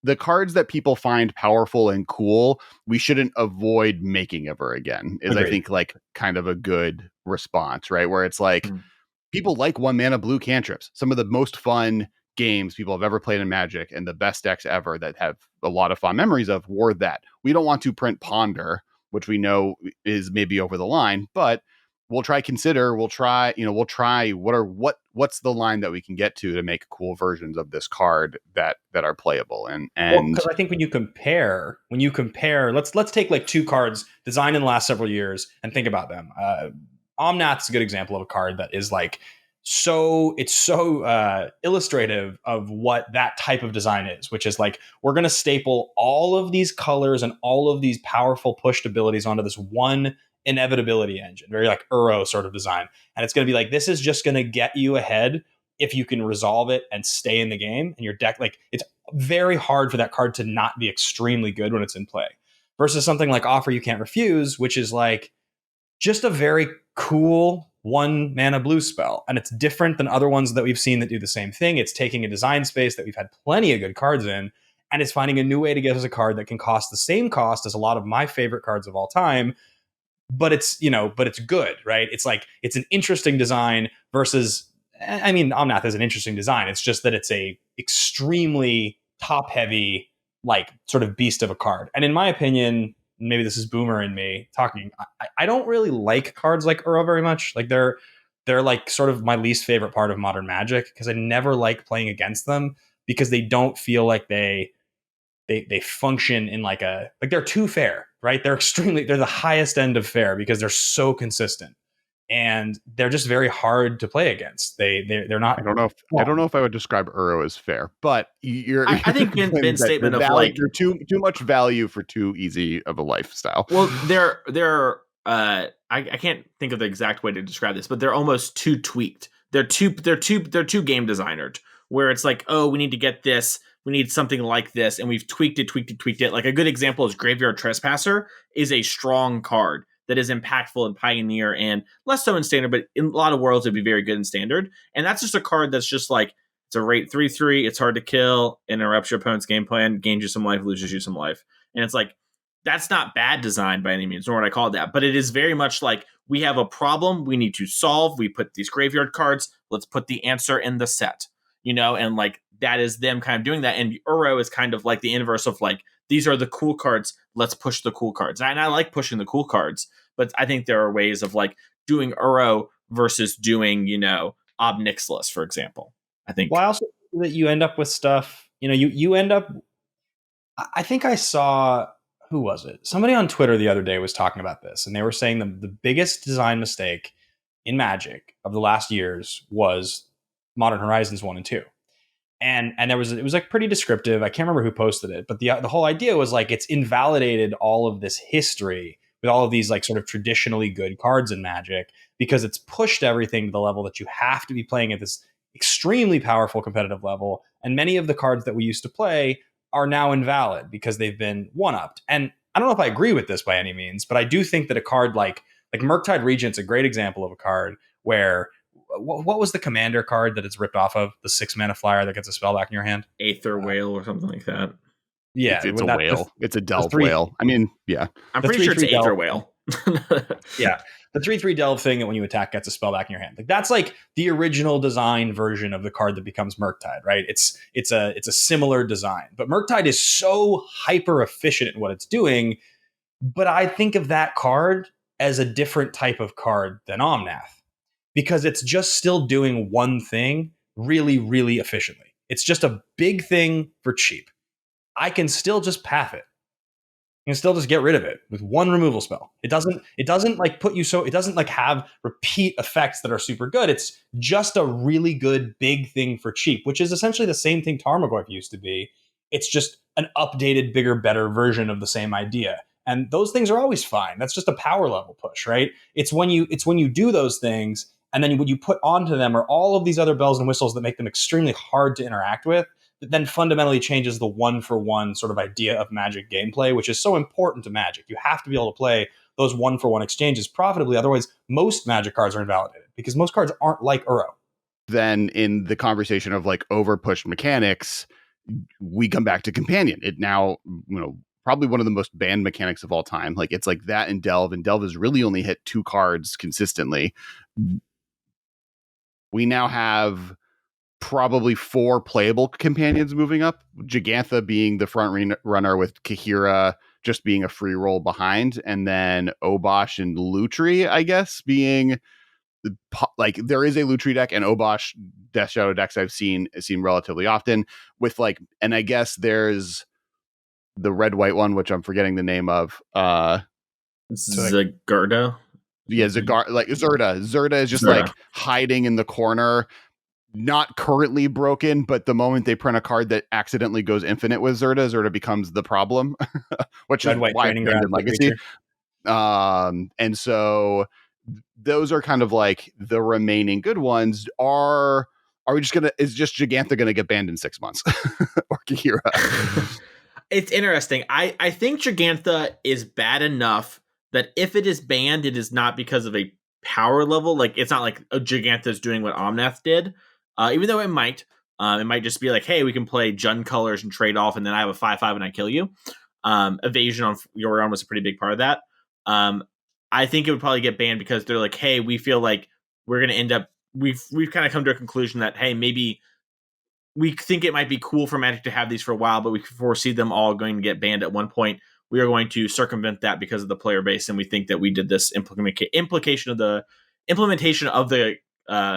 the cards that people find powerful and cool, we shouldn't avoid making ever again, is Agreed. I think like kind of a good response, right? Where it's like people like 1-mana blue cantrips. Some of the most fun games people have ever played in Magic and the best decks ever that have a lot of fond memories of were that. We don't want to print Ponder, which we know is maybe over the line, but we'll try Consider, what's the line that we can get to make cool versions of this card that are playable. And because I think when you compare, let's take like 2 cards designed in the last several years and think about them. Omnath's a good example of a card that is like so illustrative of what that type of design is, which is like, we're going to staple all of these colors and all of these powerful pushed abilities onto this one inevitability engine, very like Uro sort of design. And it's going to be like, this is just going to get you ahead if you can resolve it and stay in the game. And your deck, like, it's very hard for that card to not be extremely good when it's in play, versus something like Offer You Can't Refuse, which is like just a very cool 1 mana blue spell. And it's different than other ones that we've seen that do the same thing. It's taking a design space that we've had plenty of good cards in, and it's finding a new way to give us a card that can cost the same cost as a lot of my favorite cards of all time, but it's good, right? It's like, it's an interesting design versus, I mean, Omnath is an interesting design. It's just that it's a extremely top heavy, like, sort of beast of a card. And in my opinion, maybe this is Boomer in me talking, I don't really like cards like Uro very much. Like, they're like sort of my least favorite part of modern Magic, because I never like playing against them, because they don't feel like they function in like they're too fair, right? They're the highest end of fair because they're so consistent, and they're just very hard to play against. They're not. I don't know if I would describe Uro as fair, but I think Ben's statement of like, you're too much value for too easy of a lifestyle. Well, they're I can't think of the exact way to describe this, but they're almost too tweaked. They're too game designered, where it's like, oh, we need to get this, we need something like this, and we've tweaked it. Like, a good example is Graveyard Trespasser is a strong card that is impactful in Pioneer and less so in Standard, but in a lot of worlds it'd be very good in Standard. And that's just a card that's just like, it's a rate 3/3, it's hard to kill, interrupts your opponent's game plan, gains you some life, loses you some life. And it's like, that's not bad design by any means, nor would I call it that, but it is very much like, we have a problem we need to solve, we put these graveyard cards, let's put the answer in the set, and like, that is them kind of doing that. And Uro is kind of like the inverse of like, these are the cool cards, let's push the cool cards. And I like pushing the cool cards, but I think there are ways of like doing Uro versus doing, Ob Nixilis, for example. I think. Well, I also think that you end up with stuff, you end up, I think I saw, who was it? Somebody on Twitter the other day was talking about this, and they were saying the biggest design mistake in Magic of the last years was Modern Horizons 1 and 2. And it was like pretty descriptive. I can't remember who posted it, but the whole idea was like, it's invalidated all of this history with all of these like sort of traditionally good cards in Magic, because it's pushed everything to the level that you have to be playing at this extremely powerful competitive level. And many of the cards that we used to play are now invalid because they've been one-upped. And I don't know if I agree with this by any means, but I do think that a card like Murktide Regent's a great example of a card where, what was the commander card that it's ripped off of? The 6-mana flyer that gets a spell back in your hand? Aether Whale or something like that. Yeah. It's a whale. It's a Delve whale. I mean, yeah. I'm pretty sure it's Aether Whale. Yeah. The 3/3 Delve thing that when you attack gets a spell back in your hand. Like, that's like the original design version of the card that becomes Murktide, right? It's a similar design. But Murktide is so hyper efficient in what it's doing. But I think of that card as a different type of card than Omnath, because it's just still doing one thing really, really efficiently. It's just a big thing for cheap. I can still just path it. You can still just get rid of it with one removal spell. It doesn't like put you it doesn't like have repeat effects that are super good. It's just a really good big thing for cheap, which is essentially the same thing Tarmogoyf used to be. It's just an updated, bigger, better version of the same idea. And those things are always fine. That's just a power level push, right? It's when you do those things, and then what you put onto them are all of these other bells and whistles that make them extremely hard to interact with, that then fundamentally changes the one-for-one sort of idea of Magic gameplay, which is so important to Magic. You have to be able to play those one-for-one exchanges profitably. Otherwise, most Magic cards are invalidated, because most cards aren't like Uro. Then in the conversation of like over-pushed mechanics, we come back to Companion. It now, probably one of the most banned mechanics of all time. Like, it's like that and Delve has really only hit 2 cards consistently. We now have probably 4 playable companions moving up, Jegantha being the front runner, with Kahira just being a free roll behind, and then Obosh and Lutri, I guess, being like, there is a Lutri deck and Obosh Death Shadow decks I've seen relatively often with like, and I guess there's the red white one, which I'm forgetting the name of. Zagurdo. Yeah, Zagar, like Zerda is just Zerda. like hiding in the corner, not currently broken, but the moment they print a card that accidentally goes infinite with Zerda becomes the problem, which Red is white why training it's banned in ground Legacy. creature. And so those are kind of like the remaining good ones. Are we just is just Gigantha gonna get banned in 6 months? Or Kira? It's interesting. I think Gigantha is bad enough that if it is banned, it is not because of a power level. Like, it's not like a Gigantha is doing what Omnath did, even though it might. It might just be like, hey, we can play Jund colors and trade off, and then I have a 5/5 and I kill you. Evasion on Yorion was a pretty big part of that. I think it would probably get banned because they're like, hey, we feel like we're going to end up. We've kind of come to a conclusion that, hey, maybe we think it might be cool for Magic to have these for a while, but we foresee them all going to get banned at one point. We are going to circumvent that because of the player base, and we think that we did this implementation of the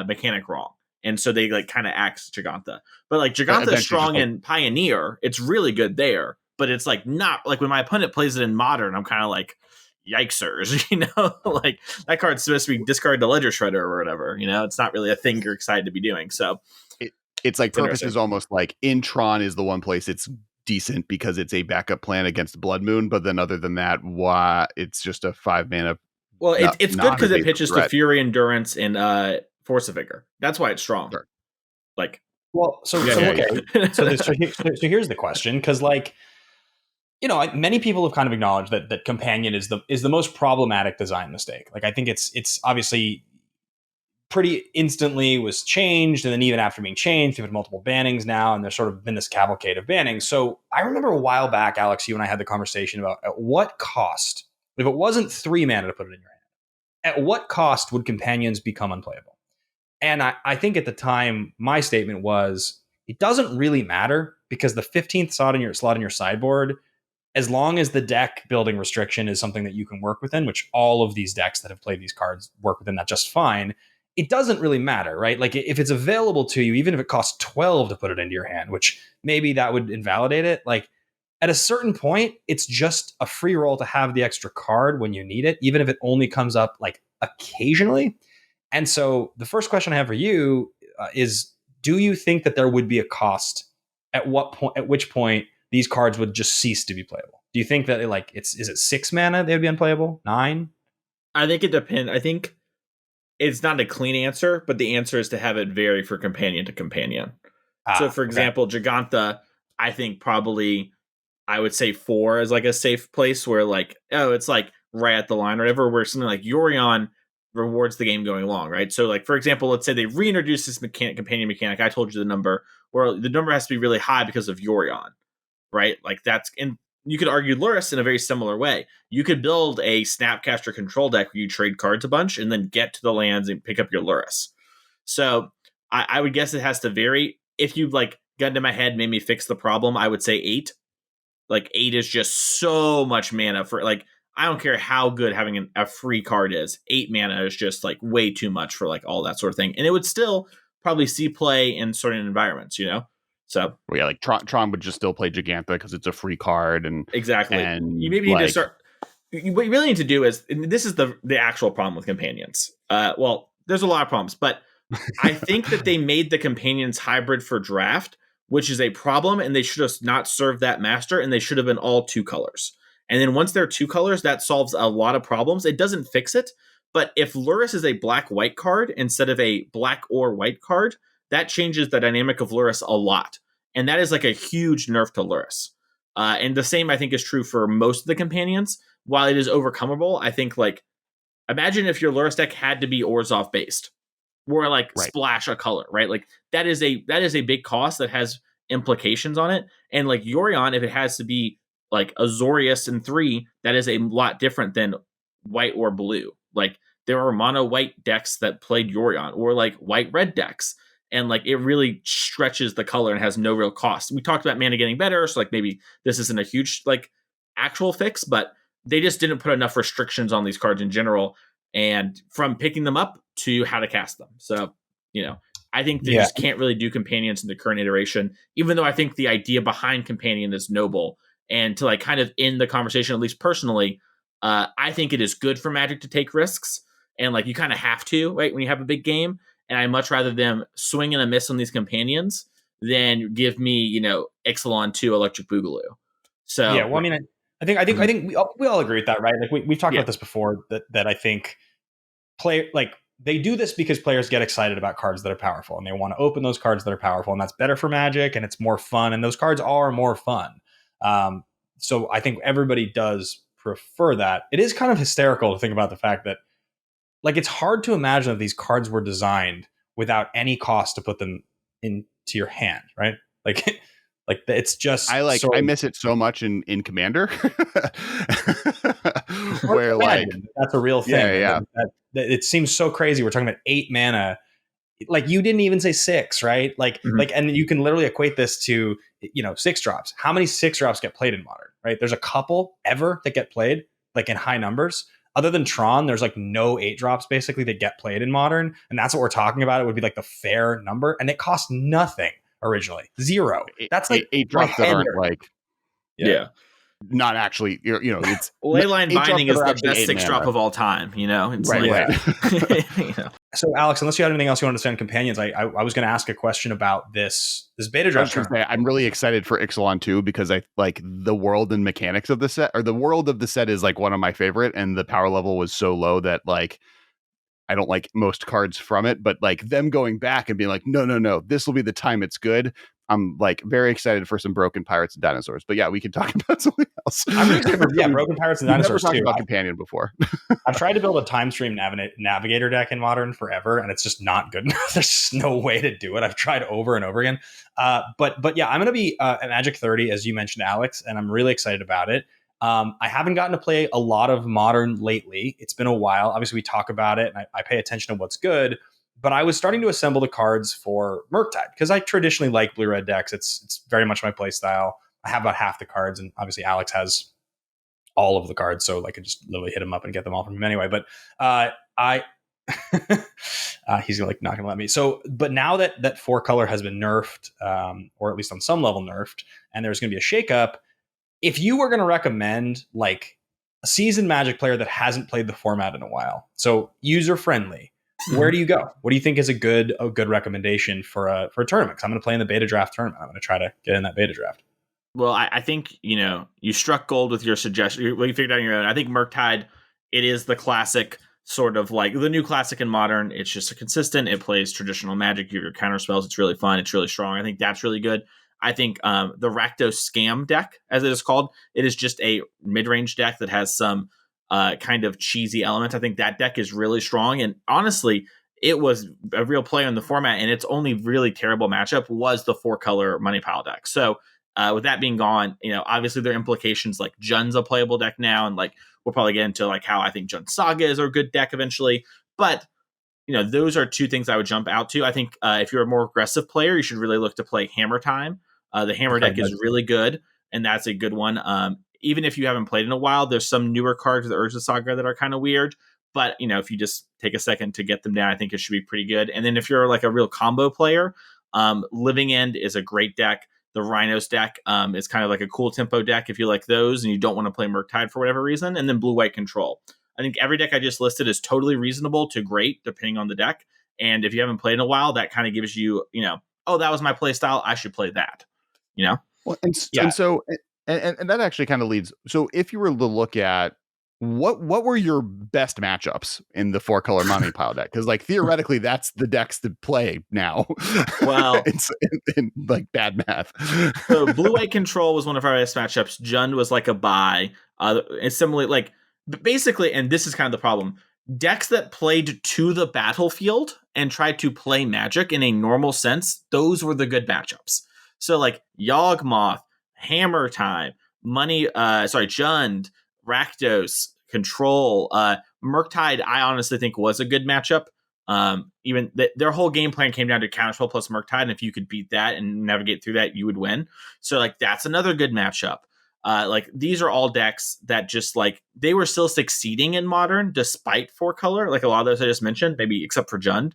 mechanic wrong, and so they like kind of axe Gigantha. But like Gigantha is strong in Pioneer; it's really good there. But it's like not like when my opponent plays it in Modern, I'm kind of like, yikesers, like that card's supposed to be discarded to Ledger Shredder or whatever. It's not really a thing you're excited to be doing. So. It's like purpose is almost like Intron is the one place it's decent because it's a backup plan against Blood Moon, but then other than that, why it's just a 5 mana. Well, it's good because it pitches to Fury, Endurance, and Force of Vigor. That's why it's strong. Sure. Like, well, okay. So here's the question, because like, many people have kind of acknowledged that Companion is the most problematic design mistake. Like, I think it's obviously pretty instantly was changed, and then even after being changed, we've had multiple bannings now, and there's sort of been this cavalcade of bannings. So I remember a while back, Alex, you and I had the conversation about at what cost, if it wasn't 3 mana to put it in your hand, at what cost would Companions become unplayable? And I think at the time, my statement was, it doesn't really matter, because the 15th slot in your sideboard, as long as the deck building restriction is something that you can work within, which all of these decks that have played these cards work within that just fine, it doesn't really matter, right? Like, if it's available to you, even if it costs 12 to put it into your hand, which maybe that would invalidate it, like, at a certain point, it's just a free roll to have the extra card when you need it, even if it only comes up like occasionally. And so the first question I have for you is, do you think that there would be a cost at which point these cards would just cease to be playable? Do you think that is it 6 mana they would be unplayable? 9? I think it depends. I think it's not a clean answer, but the answer is to have it vary for companion to companion. So, for example, Gigantha, I think probably I would say 4 is like a safe place where like, oh, it's like right at the line or whatever, where something like Yorion rewards the game going along, right? So, like, for example, let's say they reintroduce this companion mechanic. I told you the number, where the number has to be really high because of Yorion, right? Like, that's in. You could argue Lurrus in a very similar way. You could build a Snapcaster control deck where you trade cards a bunch and then get to the lands and pick up your Lurrus. So I would guess it has to vary. If you like gun to my head, made me fix the problem, I would say 8. Like, 8 is just so much mana for, like, I don't care how good having a free card is. 8 mana is just like way too much for like all that sort of thing. And it would still probably see play in certain environments, So well, yeah, like Tron would just still play Gigantha because it's a free card, and exactly. And you maybe need to start. What you really need to do is, and this is the actual problem with companions. Well, there's a lot of problems, but I think that they made the companions hybrid for draft, which is a problem, and they should have not served that master, and they should have been all 2 colors. And then once they're 2 colors, that solves a lot of problems. It doesn't fix it, but if Lurrus is a black-white card instead of a black or white card, that changes the dynamic of Lurrus a lot. And that is like a huge nerf to Lurrus. And the same, I think, is true for most of the companions. While it is overcomable, I think, like, imagine if your Lurrus deck had to be Orzhov based, or like splash a color, right? Like, that is a big cost that has implications on it. And like Yorion, if it has to be like Azorius in 3, that is a lot different than white or blue. Like, there are mono white decks that played Yorion, or like white red decks. And like, it really stretches the color and has no real cost. We talked about mana getting better, so like maybe this isn't a huge like actual fix, but they just didn't put enough restrictions on these cards in general, and from picking them up to how to cast them. So, I think they just can't really do companions in the current iteration, even though I think the idea behind companion is noble. And to like kind of end the conversation, at least personally, I think it is good for Magic to take risks. and like you kind of have to, right, when you have a big game. And I much rather them swing and a miss on these companions than give me, Ixalan 2 Electric Boogaloo. So yeah, well, I mean, I think we all agree with that, right? Like we've talked about this before, that I think they do this because players get excited about cards that are powerful, and they want to open those cards that are powerful, and that's better for Magic, and it's more fun, and those cards are more fun. So I think everybody does prefer that. It is kind of hysterical to think about the fact that, like, it's hard to imagine that these cards were designed without any cost to put them into your hand, right? Like it's just I miss it so much in Commander, where like that's a real thing. Yeah. That it seems so crazy. We're talking about 8 mana. Like, you didn't even say 6, right? Like, and you can literally equate this to 6 drops. How many 6 drops get played in Modern? Right? There's a couple ever that get played, like, in high numbers. Other than Tron, there's like no 8 drops basically that get played in Modern, and that's what we're talking about. It would be like the fair number, and it cost nothing originally, 0. That's like 8 drops that aren't like not actually, it's Leyline Binding is the best 6 drop mana. of all time. It's right. So, Alex, unless you had anything else you want to say on companions, I was going to ask a question about this beta draft. I'm really excited for Ixalan 2 because I like the world and mechanics of the set, or the world of the set is like one of my favorite, and the power level was so low that like I don't like most cards from it, but like them going back and being like, no, this will be the time it's good. I'm like very excited for some Broken Pirates and Dinosaurs. But yeah, we can talk about something else. I'm excited for, Broken Pirates and Dinosaurs too. I've never talked too. about Companion before. I've tried to build a time stream navigator deck in Modern forever, and it's just not good enough. There's just no way to do it. I've tried over and over again. But yeah, I'm going to be at Magic 30, as you mentioned, Alex, and I'm really excited about it. I haven't gotten to play a lot of Modern lately. It's been a while. Obviously, we talk about it, and I pay attention to what's good. But I was starting to assemble the cards for Murktide because I traditionally like blue-red decks. It's very much my play style. I have about half the cards, and obviously Alex has all of the cards, so I could just literally hit him up and get them all from him anyway. But he's like not going to let me. So, but now that 4-color has been nerfed, or at least on some level nerfed, and there's going to be a shakeup, if you were going to recommend like a seasoned Magic player that hasn't played the format in a while, so user friendly, where do you go? What do you think is a good recommendation for a tournament? 'Cause I'm going to play in the beta draft tournament. I'm going to try to get in that beta draft. Well, I think, you struck gold with your suggestion. You figured out on your own. I think Murktide, it is the classic, sort of like the new classic in Modern. It's just a consistent. It plays traditional Magic. You have your counter spells. It's really fun. It's really strong. I think that's really good. I think the Rakdos Scam deck, as it is called, it is just a mid-range deck that has some kind of cheesy elements. I think that deck is really strong. And honestly, it was a real player in the format, and its only really terrible matchup was the 4-color Money Pile deck. So with that being gone, obviously there are implications like Jun's a playable deck now, and like we'll probably get into like how I think Jun Saga is a good deck eventually. But those are 2 things I would jump out to. I think if you're a more aggressive player, you should really look to play Hammer Time. The Hammer deck is really good, and that's a good one. Even if you haven't played in a while, there's some newer cards of the Urza Saga that are kind of weird. But, if you just take a second to get them down, I think it should be pretty good. And then if you're like a real combo player, Living End is a great deck. The Rhinos deck is kind of like a cool tempo deck if you like those and you don't want to play Murktide for whatever reason. And then Blue-White Control. I think every deck I just listed is totally reasonable to great, depending on the deck. And if you haven't played in a while, that kind of gives you, oh, that was my play style, I should play that, Well, and so that actually kind of leads. So if you were to look at what were your best matchups in the 4-color Money Pile deck? Because like theoretically, that's the decks to play now. Well, it's in like bad math. So Blue-White Control was one of our best matchups. Jund was like a buy. It's similarly like basically, and this is kind of the problem. Decks that played to the battlefield and tried to play Magic in a normal sense, those were the good matchups. So like Yawgmoth, Hammer Time, Jund, Rakdos, Control, Murktide, I honestly think was a good matchup. Even their whole game plan came down to Counterspell plus Murktide, and if you could beat that and navigate through that, you would win. So like that's another good matchup. Like these are all decks that just like they were still succeeding in Modern despite 4-color, like a lot of those I just mentioned, maybe except for Jund.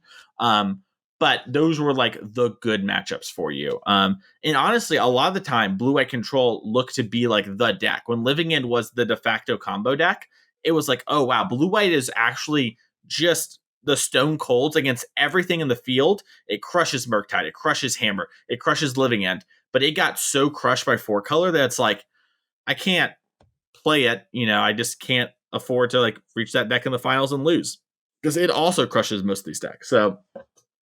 But those were like the good matchups for you. And honestly, a lot of the time, Blue-White Control looked to be like the deck. When Living End was the de facto combo deck, it was like, oh wow, Blue-White is actually just the stone colds against everything in the field. It crushes Murktide, it crushes Hammer, it crushes Living End, but it got so crushed by 4-color that it's like, I can't play it. I just can't afford to like reach that deck in the finals and lose, because it also crushes most of these decks. So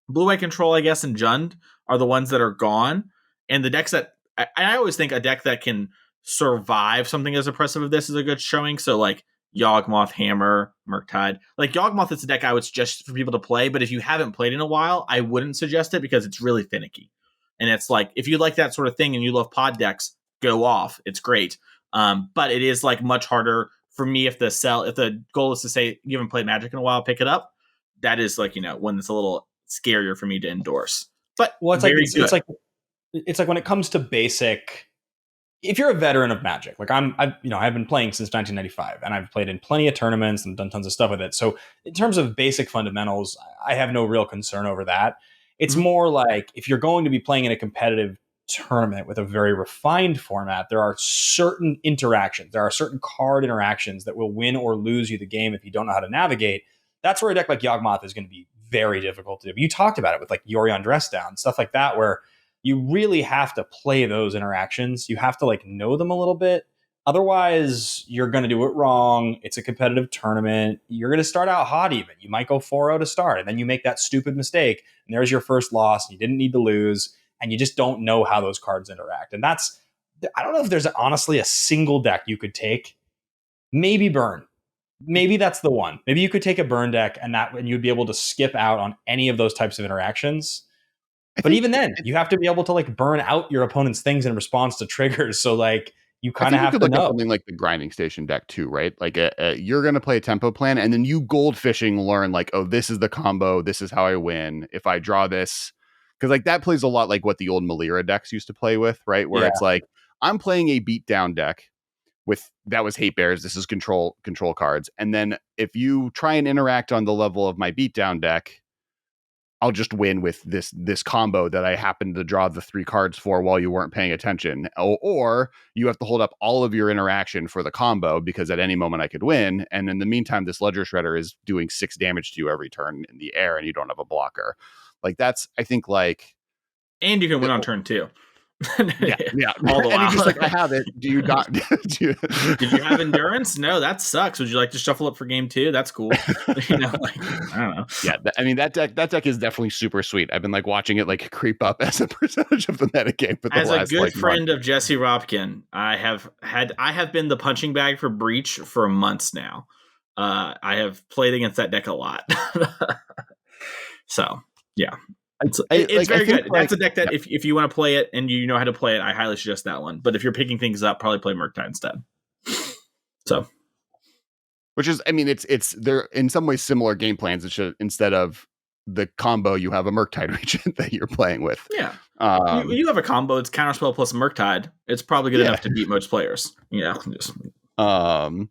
Blue-White Control, I guess, and Jund are the ones that are gone. And the decks that I always think a deck that can survive something as oppressive as this is a good showing. So like Yawgmoth, Hammer, Murktide. Like Yawgmoth, it's a deck I would suggest for people to play, but if you haven't played in a while, I wouldn't suggest it because it's really finicky. And it's like, if you like that sort of thing and you love pod decks, go off. It's great. But it is like much harder for me if the goal is to say you haven't played Magic in a while, pick it up. That is like, when it's a little scarier for me to endorse. But it's like when it comes to basic, if you're a veteran of Magic, like I've been playing since 1995 and I've played in plenty of tournaments and done tons of stuff with it. So in terms of basic fundamentals, I have no real concern over that. It's more like if you're going to be playing in a competitive tournament with a very refined format, there are certain interactions, there are certain card interactions that will win or lose you the game if you don't know how to navigate. That's where a deck like Yawgmoth is going to be very difficult to do. You talked about it with like Yorion Dress Down, stuff like that, where you really have to play those interactions. You have to like know them a little bit. Otherwise, you're going to do it wrong. It's a competitive tournament. You're going to start out hot even. You might go 4-0 to start, and then you make that stupid mistake, and there's your first loss, and you didn't need to lose, and you just don't know how those cards interact. And I don't know if there's honestly a single deck you could take. Maybe Burn. Maybe that's the one. Maybe you could take a Burn deck, and you'd be able to skip out on any of those types of interactions. But even then, you have to be able to like burn out your opponent's things in response to triggers. So like you kind of have to look know at something like the Grinding Station deck too, right? Like you're going to play a tempo plan, and then you goldfishing learn like, oh, this is the combo. This is how I win if I draw this. Because like that plays a lot like what the old Malira decks used to play with, right? Where it's like I'm playing a beatdown deck that was Hate Bears. This is control cards, and then if you try and interact on the level of my beatdown deck, I'll just win with this combo that I happened to draw the 3 cards for while you weren't paying attention. Or you have to hold up all of your interaction for the combo because at any moment I could win. And in the meantime, this Ledger Shredder is doing 6 damage to you every turn in the air and you don't have a blocker. Like that's, I think like... And you can win on turn 2. yeah. All the while. And you're just like, I have it. Do you not? Did you have endurance? No, that sucks. Would you like to shuffle up for game 2? That's cool. I don't know. Yeah, that deck is definitely super sweet. I've been like watching it like creep up as a percentage of the metagame for the as last, a good friend of Jesse Ropkin, I have been the punching bag for Breach for months now. I have played against that deck a lot. So yeah. It's very good. That's a deck that if you want to play it and you know how to play it, I highly suggest that one. But if you're picking things up, probably play Murktide instead. So, which is, I mean, it's they're in some ways similar game plans. It should, instead of the combo, you have a Murktide regent that you're playing with. Yeah, you have a combo. It's Counterspell plus Murktide. It's probably good enough to beat most players. And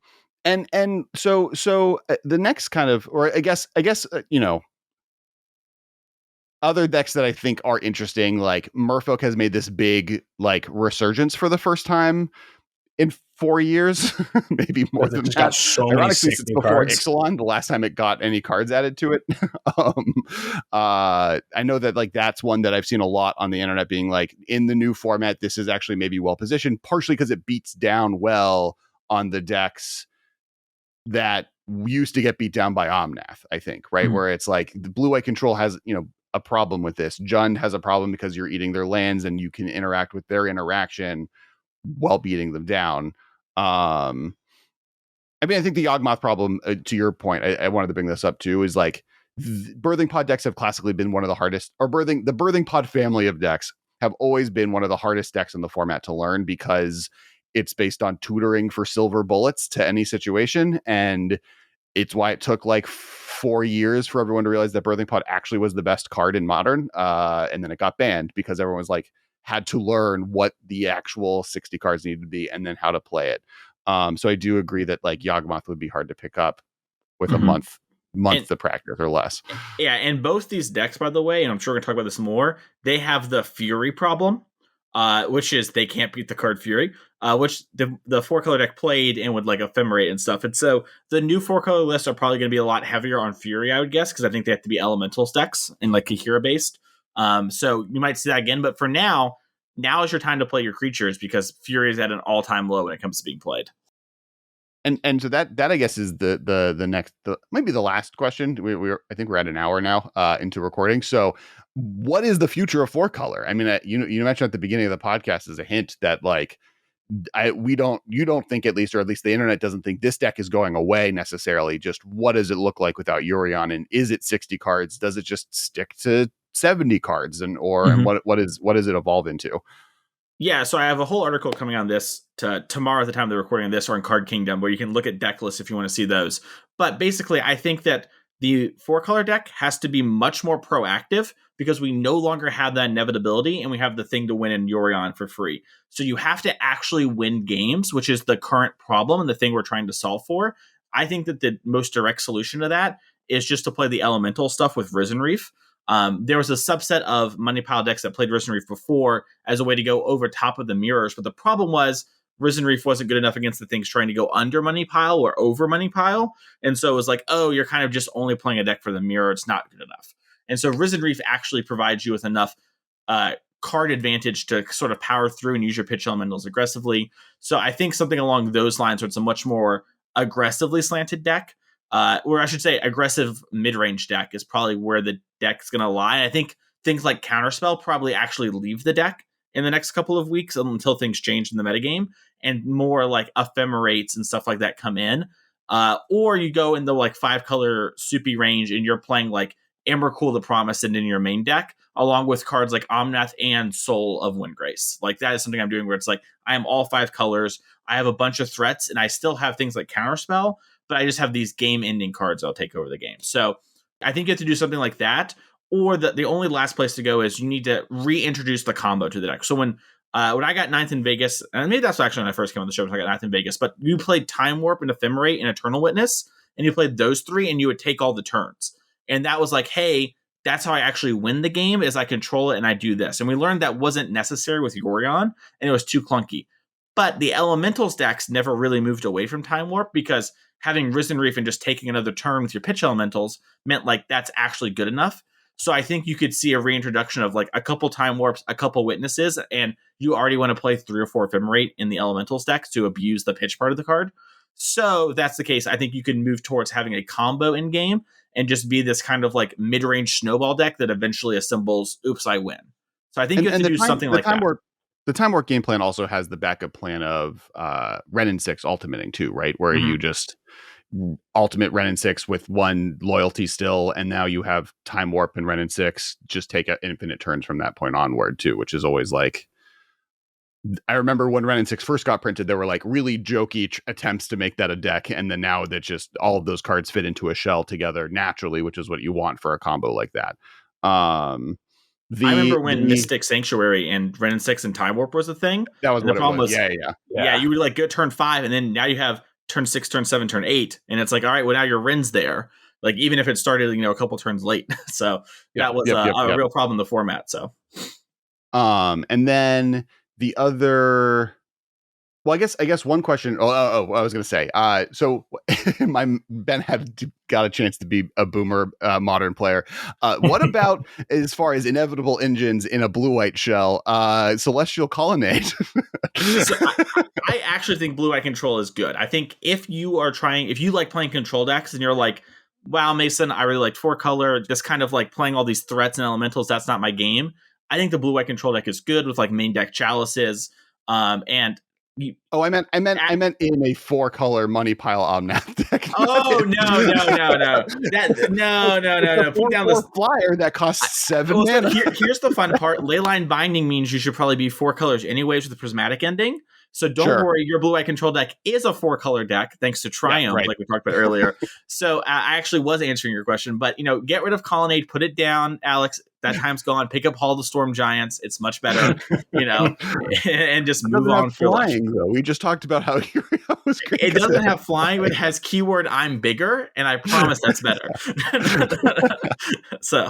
so the next kind of, or I guess other decks that I think are interesting, like Merfolk has made this big like resurgence for the first time in 4 years, maybe more than that. Got so many since before cards. Ixalan, the last time it got any cards added to it. I know that like that's one that I've seen a lot on the internet being like, in the new format, this is actually maybe well positioned, partially because it beats down well on the decks that used to get beat down by Omnath, I think, right? Where it's like the Blue-White Control has, a problem with this. Jund has a problem because you're eating their lands and you can interact with their interaction while beating them down. I mean, I think the Yawgmoth problem, to your point, I wanted to bring this up too, is like birthing pod decks have classically been one of the hardest, or the birthing pod family of decks have always been one of the hardest decks in the format to learn because it's based on tutoring for silver bullets to any situation. And it's why it took like 4 years for everyone to realize that Birthing Pod actually was the best card in Modern. And then it got banned because everyone was like, had to learn what the actual 60 cards needed to be and then how to play it. So I do agree that like Yawgmoth would be hard to pick up with a month to practice or less. Yeah, and both these decks, by the way, and I'm sure we're going to talk about this more, they have the Fury problem. which is they can't beat the card Fury, which the 4-color deck played and would like ephemerate and stuff. And so the new 4-color lists are probably going to be a lot heavier on Fury, I would guess, because I think they have to be elemental decks and like Kahira based. So you might see that again, but for now is your time to play your creatures because Fury is at an all-time low when it comes to being played. And so that I guess is the next maybe the last question. I think we're at an hour now into recording. So what is the future of 4-color? I mean, you mentioned at the beginning of the podcast as a hint that like you don't think at least, or at least the internet doesn't think this deck is going away necessarily. Just what does it look like without Yorion? And is it 60 cards? Does it just stick to 70 cards? And what does it evolve into? Yeah, so I have a whole article coming on this tomorrow at the time of the recording of this, or in Card Kingdom, where you can look at deck lists if you want to see those. But basically, I think that the 4-color deck has to be much more proactive because we no longer have that inevitability and we have the thing to win in Yorion for free. So you have to actually win games, which is the current problem and the thing we're trying to solve for. I think that the most direct solution to that is just to play the elemental stuff with Risen Reef. There was a subset of money pile decks that played Risen Reef before as a way to go over top of the mirrors, but the problem was Risen Reef wasn't good enough against the things trying to go under money pile or over money pile, and so it was like, oh, you're kind of just only playing a deck for the mirror. It's not good enough. And so Risen Reef actually provides you with enough card advantage to sort of power through and use your pitch elementals aggressively. So I think something along those lines where it's a much more aggressively slanted deck, or I should say aggressive mid-range deck is probably where the deck's going to lie. I think things like Counterspell probably actually leave the deck in the next couple of weeks until things change in the metagame, and more like ephemerates and stuff like that come in. Or you go in the like 5-color soupy range and you're playing like Emrakul the Promised in your main deck, along with cards like Omnath and Soul of Windgrace. Like that is something I'm doing where it's like, I am all 5 colors. I have a bunch of threats and I still have things like Counterspell, but I just have these game-ending cards that'll take over the game. So I think you have to do something like that, or the only last place to go is you need to reintroduce the combo to the deck. So when I got 9th in Vegas, and maybe that's actually when I first came on the show, when I got 9th in Vegas, but you played Time Warp and Ephemerate and Eternal Witness, and you played those 3, and you would take all the turns. And that was like, hey, that's how I actually win the game, is I control it and I do this. And we learned that wasn't necessary with Yorion, and it was too clunky. But the elemental stacks never really moved away from Time Warp because having Risen Reef and just taking another turn with your pitch elementals meant like that's actually good enough. So I think you could see a reintroduction of like a couple Time Warps, a couple Witnesses, and you already want to play 3 or 4 Ephemerate in the elemental stacks to abuse the pitch part of the card. So if that's the case, I think you can move towards having a combo in game and just be this kind of like mid-range snowball deck that eventually assembles, oops, I win. So I think you have to do something like that. The Time Warp game plan also has the backup plan of Ren and 6 ultimating too, right? Where you just ultimate Ren and 6 with 1 loyalty still, and now you have Time Warp and Ren and 6 just take infinite turns from that point onward too, which is always like, I remember when Ren and 6 first got printed, there were like really jokey attempts to make that a deck, and then now that just all of those cards fit into a shell together naturally, which is what you want for a combo like that. I remember when Mystic Sanctuary and Ren and 6 and Time Warp was a thing. That was what the problem it was. Yeah. You would like go turn 5, and then now you have turn 6, turn 7, turn 8, and it's like, all right, well now your Ren's there. Like even if it started, a couple turns late. So that was a real problem in the format. So, and then the other, well, I guess one question. I was going to say, so Ben had got a chance to be a boomer modern player. What about as far as inevitable engines in a blue-white shell, Celestial Colonnade? So I actually think blue-white control is good. I think if you like playing control decks and you're like, wow, Mason, I really like 4-color, just kind of like playing all these threats and elementals, that's not my game. I think the blue-white control deck is good with like main deck chalices, and I meant in a 4-color money pile Omnath deck. Oh no! Put down this flyer that costs 7 mana. Here's the fun part: Leyline Binding means you should probably be 4 colors anyways with a prismatic ending. So don't worry, your blue-white control deck is a 4-color deck thanks to Triumph, like we talked about earlier. So I actually was answering your question, but get rid of Colonnade, put it down, Alex. That time's gone. Pick up Hall of the Storm Giants. It's much better, and just move on. Flying though, we just talked about how Yorion was great. It doesn't have flying, but it has keyword "I'm bigger," and I promise that's better. So,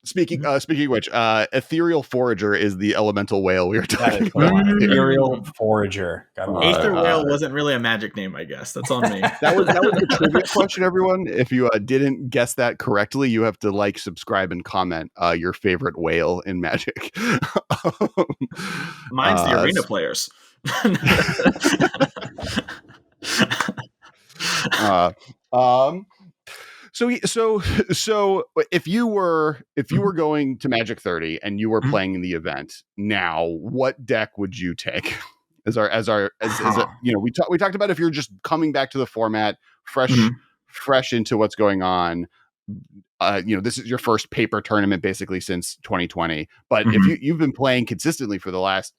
Speaking of which, Ethereal Forager is the elemental whale we are That is talking about. Ethereal Forager. Aether Whale wasn't really a magic name, I guess. That's on me. That was the trivia question, everyone. If you didn't guess that correctly, you have to like, subscribe, and comment your favorite whale in Magic. Mine's the arena players. So if you were going to Magic 30 and you were playing in the event now, what deck would you take? We talked about if you're just coming back to the format, fresh into what's going on. This is your first paper tournament basically since 2020. But if you've been playing consistently for the last,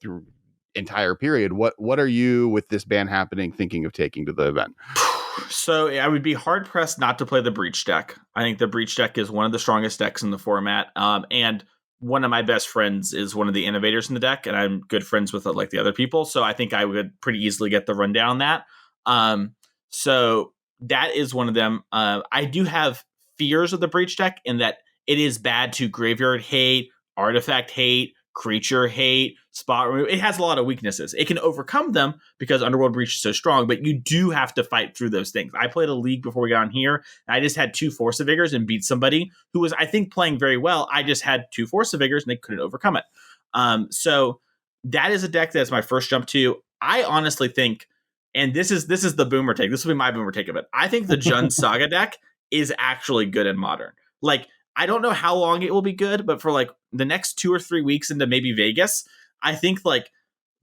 through entire period, what are you, with this ban happening, thinking of taking to the event? So I would be hard pressed not to play the Breach deck. I think the Breach deck is one of the strongest decks in the format. And one of my best friends is one of the innovators in the deck, and I'm good friends with like the other people. So I think I would pretty easily get the rundown on that. So that is one of them. I do have fears of the Breach deck in that it is bad to graveyard hate, artifact hate, creature hate, spot remove. It has a lot of weaknesses. It can overcome them because Underworld Breach is so strong, but you do have to fight through those things. I played a league before we got on here, and I just had 2 Force of Vigors and beat somebody who was, I think, playing very well. I just had 2 Force of Vigors and they couldn't overcome it. So that is a deck that's my first jump to. I honestly think, and this is the boomer take. This will be my boomer take of it. I think the Jund Saga deck is actually good in Modern. Like, I don't know how long it will be good, but for like the next 2 or 3 weeks into maybe Vegas, I think like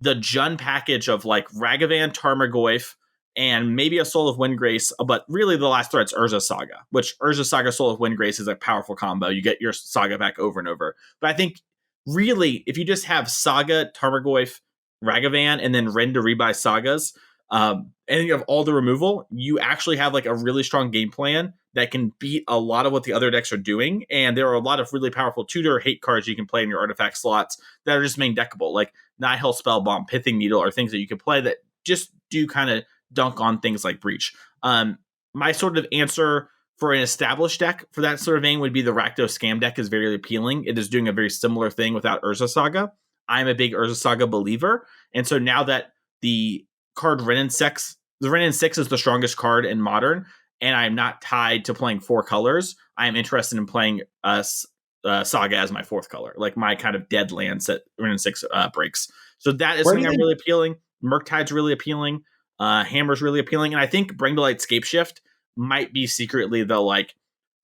the Jund package of like Ragavan, Tarmogoyf, and maybe a Soul of Windgrace, but really the last threat's Urza Saga, which Urza Saga, Soul of Windgrace is a powerful combo. You get your Saga back over and over. But I think really, if you just have Saga, Tarmogoyf, Ragavan, and then Ren to rebuy Sagas, and you have all the removal, you actually have like a really strong game plan that can beat a lot of what the other decks are doing. And there are a lot of really powerful tutor hate cards you can play in your artifact slots that are just main deckable, like Nihil Spellbomb, Pithing Needle, or things that you can play that just do kind of dunk on things like Breach. My sort of answer for an established deck for that sort of vein would be the Rakdos Scam deck is very appealing. It is doing a very similar thing without Urza Saga. I'm a big Urza Saga believer. And so now that the card Wrenn and 6 is the strongest card in Modern, and I'm not tied to playing 4 colors, I am interested in playing Saga as my 4th color, like my kind of dead lands that Wrenn and 6 breaks. So that is something I'm really appealing. Murktide's really appealing. Hammer's really appealing. And I think Bring to Light Scapeshift might be secretly the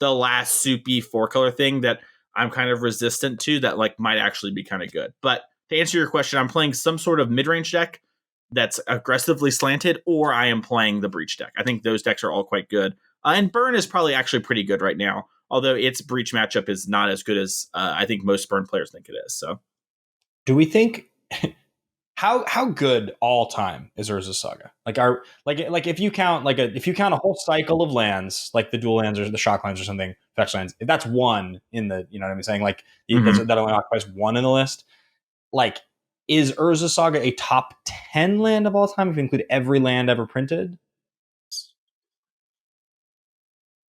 last soupy 4-color thing that I'm kind of resistant to that like might actually be kind of good. But to answer your question, I'm playing some sort of mid-range deck that's aggressively slanted, or I am playing the Breach deck. I think those decks are all quite good. And Burn is probably actually pretty good right now, although its Breach matchup is not as good as I think most Burn players think it is. So, do we think how good all time is Urza Saga? Like if you count a whole cycle of lands, like the dual lands or the shock lands or something, fetch lands, if that's one in the, you know what I'm saying? Like that only occupies one in the list. Like, is Urza Saga a top 10 land of all time if you include every land ever printed?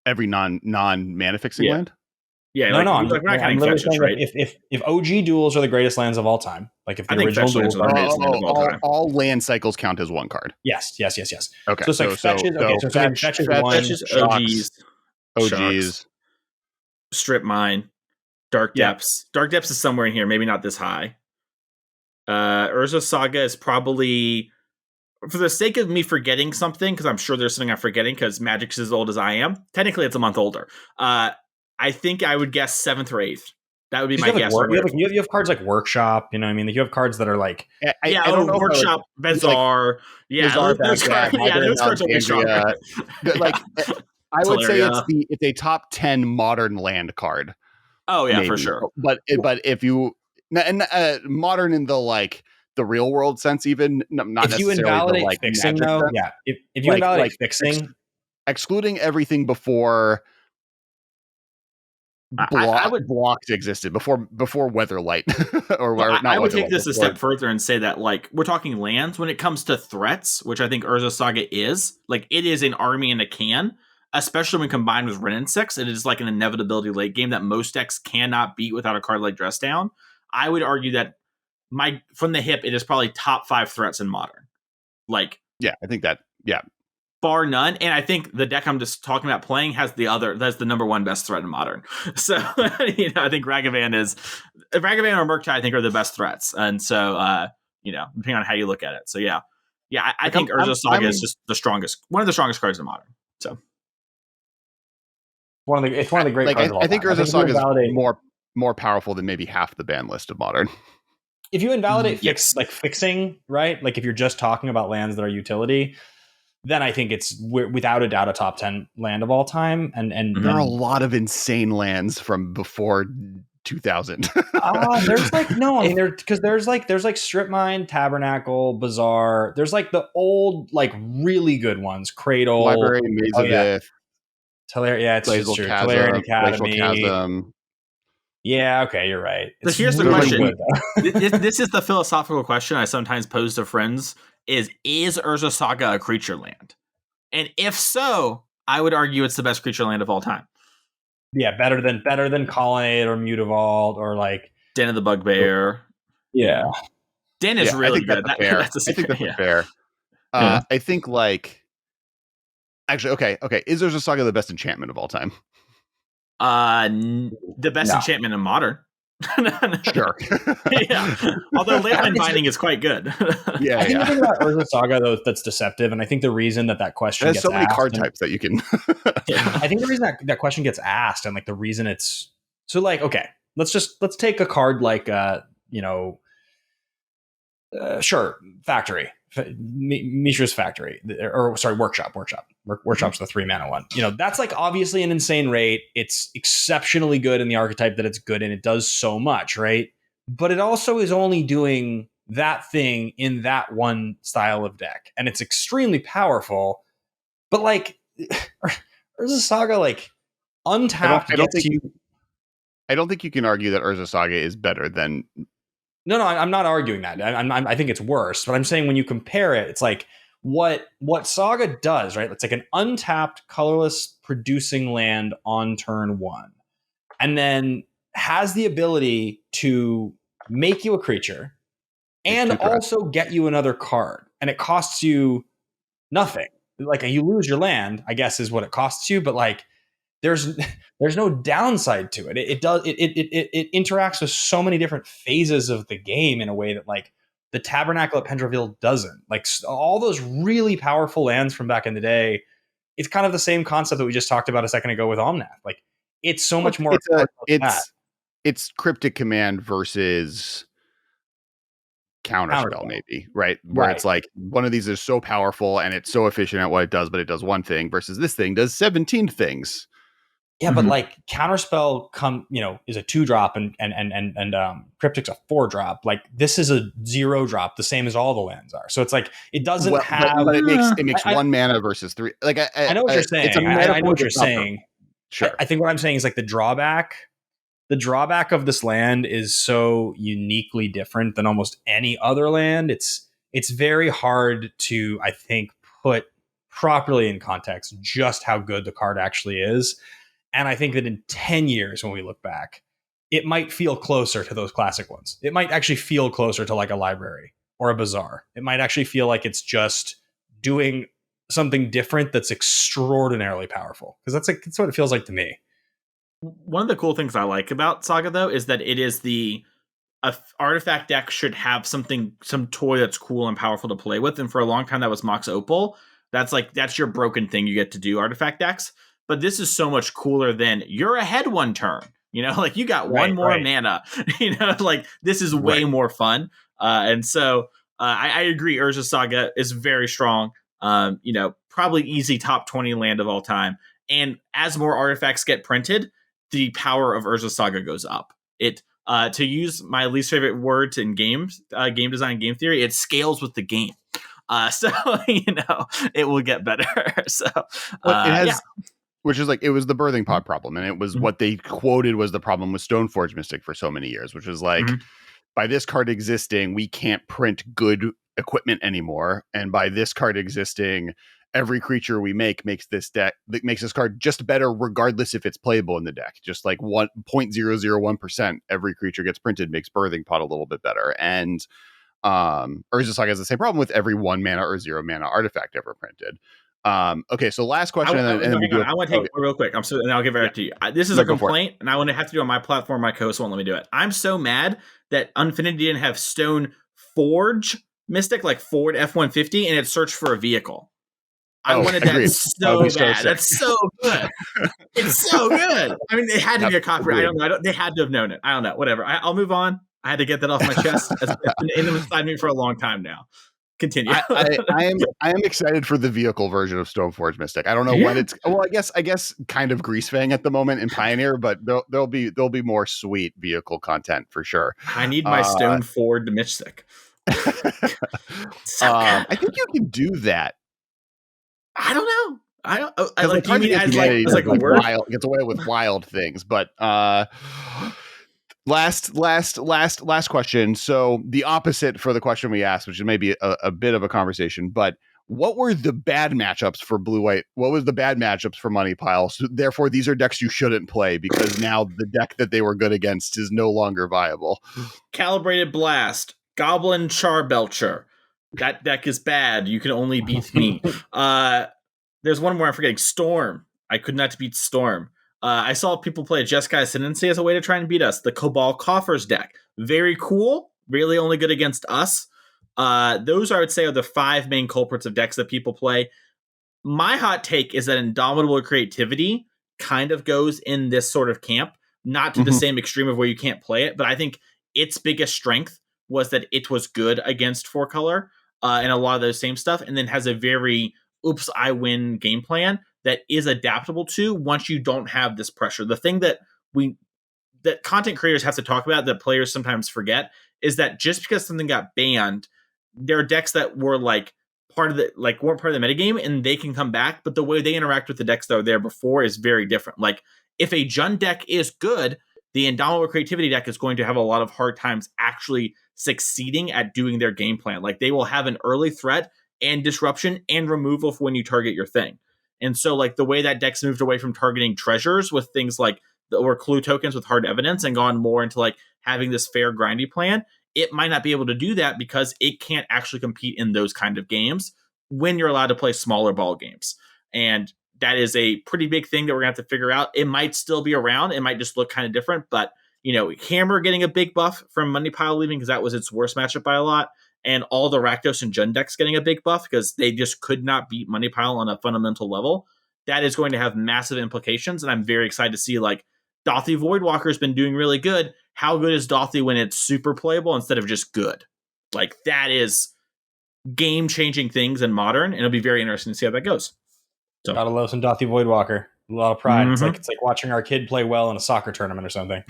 Every non-mana fixing land? Yeah, no. I'm not counting fetches, right? If OG duels are the greatest lands of all time, like if the original duels are the greatest land of all time, all land cycles count as one card. Yes. Okay, so it's like fetches. OGs, Strip Mine, Dark Depths. Dark Depths is somewhere in here, maybe not this high. Urza Saga is probably, for the sake of me forgetting something, because I'm sure there's something I'm forgetting, because Magic's as old as I am. Technically, it's a month older. I think I would guess 7th or 8th. That would be my guess. You have cards like Workshop. You know what I mean? Like you have cards that are like... I don't know Workshop, Bazaar. Those cards will be stronger. I would say it's a top 10 modern land card. Oh, yeah, maybe. For sure. But if you... And modern in the real world sense, even not if you necessarily invalidate fixing though, sense. Yeah. If you invalidate fixing, excluding everything before blocks existed, before Weatherlight, I would take this a step further and say that we're talking lands when it comes to threats, which I think Urza Saga is. Like, it is an army in a can. especially when combined with Wrenn and 6. It is like an inevitability late game that most decks cannot beat without a card like Dress Down. I would argue that from the hip, it is probably top 5 threats in Modern. Like, yeah, I think that, yeah. Bar none. And I think the deck I'm just talking about playing that's the number 1 best threat in Modern. So, I think Ragavan or Murktide, I think, are the best threats. And so, depending on how you look at it. So, yeah. Yeah, I think Urza Saga is just one of the strongest cards in Modern. So, it's one of the great cards. I think Urza Saga is more powerful than maybe half the ban list of Modern. If you invalidate fixing, right? Like if you're just talking about lands that are utility, then I think it's without a doubt a top 10 land of all time. And there are a lot of insane lands from before 2000. There's like there's Strip Mine, Tabernacle, Bazaar. There's like the old, like really good ones, Cradle, Library, Maze of Ith, it's true. Tolarian Academy. Chasm. Yeah, okay, you're right. But here's the question. This is the philosophical question I sometimes pose to friends: is Urza Saga a creature land? And if so, I would argue it's the best creature land of all time. Yeah, better than Colonnade or Mutavault or like Den of the Bugbear. Yeah, Den is really good. That's a secret. I think that's fair. I think actually, okay. Is Urza Saga the best enchantment of all time? The best enchantment in Modern. Sure. Yeah. Although Leyline Binding is quite good. Yeah. I think the thing about Urza Saga though that's deceptive, and I think the reason that question gets so many asked card types that you can. I think the reason that question gets asked, and like the reason it's so like, okay, let's take a card like sure, Factory. Mishra's Factory, or sorry, Workshop. Workshop's the 3 mana one. That's like obviously an insane rate. It's exceptionally good in the archetype that it's good in. It does so much, right? But it also is only doing that thing in that one style of deck, and it's extremely powerful. But like, Urza Saga, like untapped. I don't think you can argue that Urza Saga is better than. No, I'm not arguing that. I think it's worse. But I'm saying when you compare it, it's like what Saga does, right? It's like an untapped, colorless producing land on turn 1. And then has the ability to make you a creature and also get you another card. And it costs you nothing. Like you lose your land, I guess is what it costs you. But like there's no downside to it. It interacts with so many different phases of the game in a way that like the Tabernacle at Pendreville doesn't. Like all those really powerful lands from back in the day, it's kind of the same concept that we just talked about a second ago with Omnath. Like it's so much more. It's Cryptic Command versus Counterspell, maybe, right? Where it's like one of these is so powerful and it's so efficient at what it does, but it does one thing versus this thing does 17 things. Yeah, but like Counterspell is a 2-drop and Cryptic's a 4-drop. Like this is a 0-drop, the same as all the lands are. So it's like it doesn't have. But it makes 1 mana versus 3. Like I know what you're saying. I know what you're saying. Sure. I think what I'm saying is like the drawback of this land is so uniquely different than almost any other land. It's very hard to, I think, put properly in context just how good the card actually is. And I think that in 10 years, when we look back, it might feel closer to those classic ones. It might actually feel closer to like a Library or a Bazaar. It might actually feel like it's just doing something different that's extraordinarily powerful. Because that's what it feels like to me. One of the cool things I like about Saga, though, is that it is artifact deck should have some toy that's cool and powerful to play with. And for a long time, that was Mox Opal. That's your broken thing you get to do, artifact decks. But this is so much cooler than you're ahead 1 turn. Like you got one more mana. Like this is way more fun. And so I agree. Urza Saga is very strong. Probably easy top 20 land of all time. And as more artifacts get printed, the power of Urza Saga goes up. It to use my least favorite words in games, game design, game theory, it scales with the game. So it will get better. So it has. Which is like, it was the birthing pod problem. And it was what they quoted was the problem with Stoneforge Mystic for so many years, which was like, by this card existing, we can't print good equipment anymore. And by this card existing, every creature we makes this card just better, regardless if it's playable in the deck. Just like 1.001% every creature gets printed makes Birthing Pod a little bit better. And Urza Saga has the same problem with every 1 mana or 0 mana artifact ever printed. Okay, so last question, I want to take it real quick. And I'll give it to you. This is a complaint, and I want to have to do it on my platform. My co-host won't let me do it. I'm so mad that Unfinity didn't have Stone Forge Mystic, like Ford F-150, and it searched for a vehicle. I wanted that so bad. That's so good. It's so good. I mean, it had to be a copyright. I don't know. They had to have known it. I don't know. Whatever. I'll move on. I had to get that off my chest. It's been inside me for a long time now. Continue. I am excited for the vehicle version of Stoneforge Mystic. I don't know when it's. Well, I guess kind of Greasefang at the moment in Pioneer, but there'll be more sweet vehicle content for sure. I need my Stone Ford Mystic. I think you can do that. I don't know. I don't. You mean as like a word? Gets away with wild things, but last question. So the opposite for the question we asked, which is maybe a bit of a conversation, but what were the bad matchups for blue white? What was the bad matchups for Money Pile? So therefore, these are decks you shouldn't play because now the deck that they were good against is no longer viable. Calibrated Blast, Goblin Charbelcher. That deck is bad. You can only beat me. There's one more I'm forgetting. Storm. I could not beat Storm. I saw people play a Jeskai Ascendancy as a way to try and beat us. The Cabal Coffers deck. Very cool. Really only good against us. Those, I would say, are the 5 main culprits of decks that people play. My hot take is that Indomitable Creativity kind of goes in this sort of camp. Not to the same extreme of where you can't play it, but I think its biggest strength was that it was good against 4-color and a lot of those same stuff, and then has a very oops, I win game plan that is adaptable to once you don't have this pressure. The thing that content creators have to talk about that players sometimes forget is that just because something got banned, there are decks that were like weren't part of the metagame and they can come back, but the way they interact with the decks that were there before is very different. Like if a Jund deck is good, the Indomitable Creativity deck is going to have a lot of hard times actually succeeding at doing their game plan. Like they will have an early threat and disruption and removal for when you target your thing. And so like the way that deck's moved away from targeting treasures with things like or clue tokens with hard evidence and gone more into like having this fair grindy plan, it might not be able to do that because it can't actually compete in those kind of games when you're allowed to play smaller ball games. And that is a pretty big thing that we're gonna have to figure out. It might still be around. It might just look kind of different, but Hammer getting a big buff from Money Pile leaving because that was its worst matchup by a lot. And all the Rakdos and Jund decks getting a big buff because they just could not beat Money Pile on a fundamental level. That is going to have massive implications, and I'm very excited to see, like, Dothy Voidwalker has been doing really good. How good is Dothy when it's super playable instead of just good? Like, that is game-changing things in Modern, and it'll be very interesting to see how that goes. So. Gotta love some Dothy Voidwalker. A lot of pride. Mm-hmm. It's like watching our kid play well in a soccer tournament or something.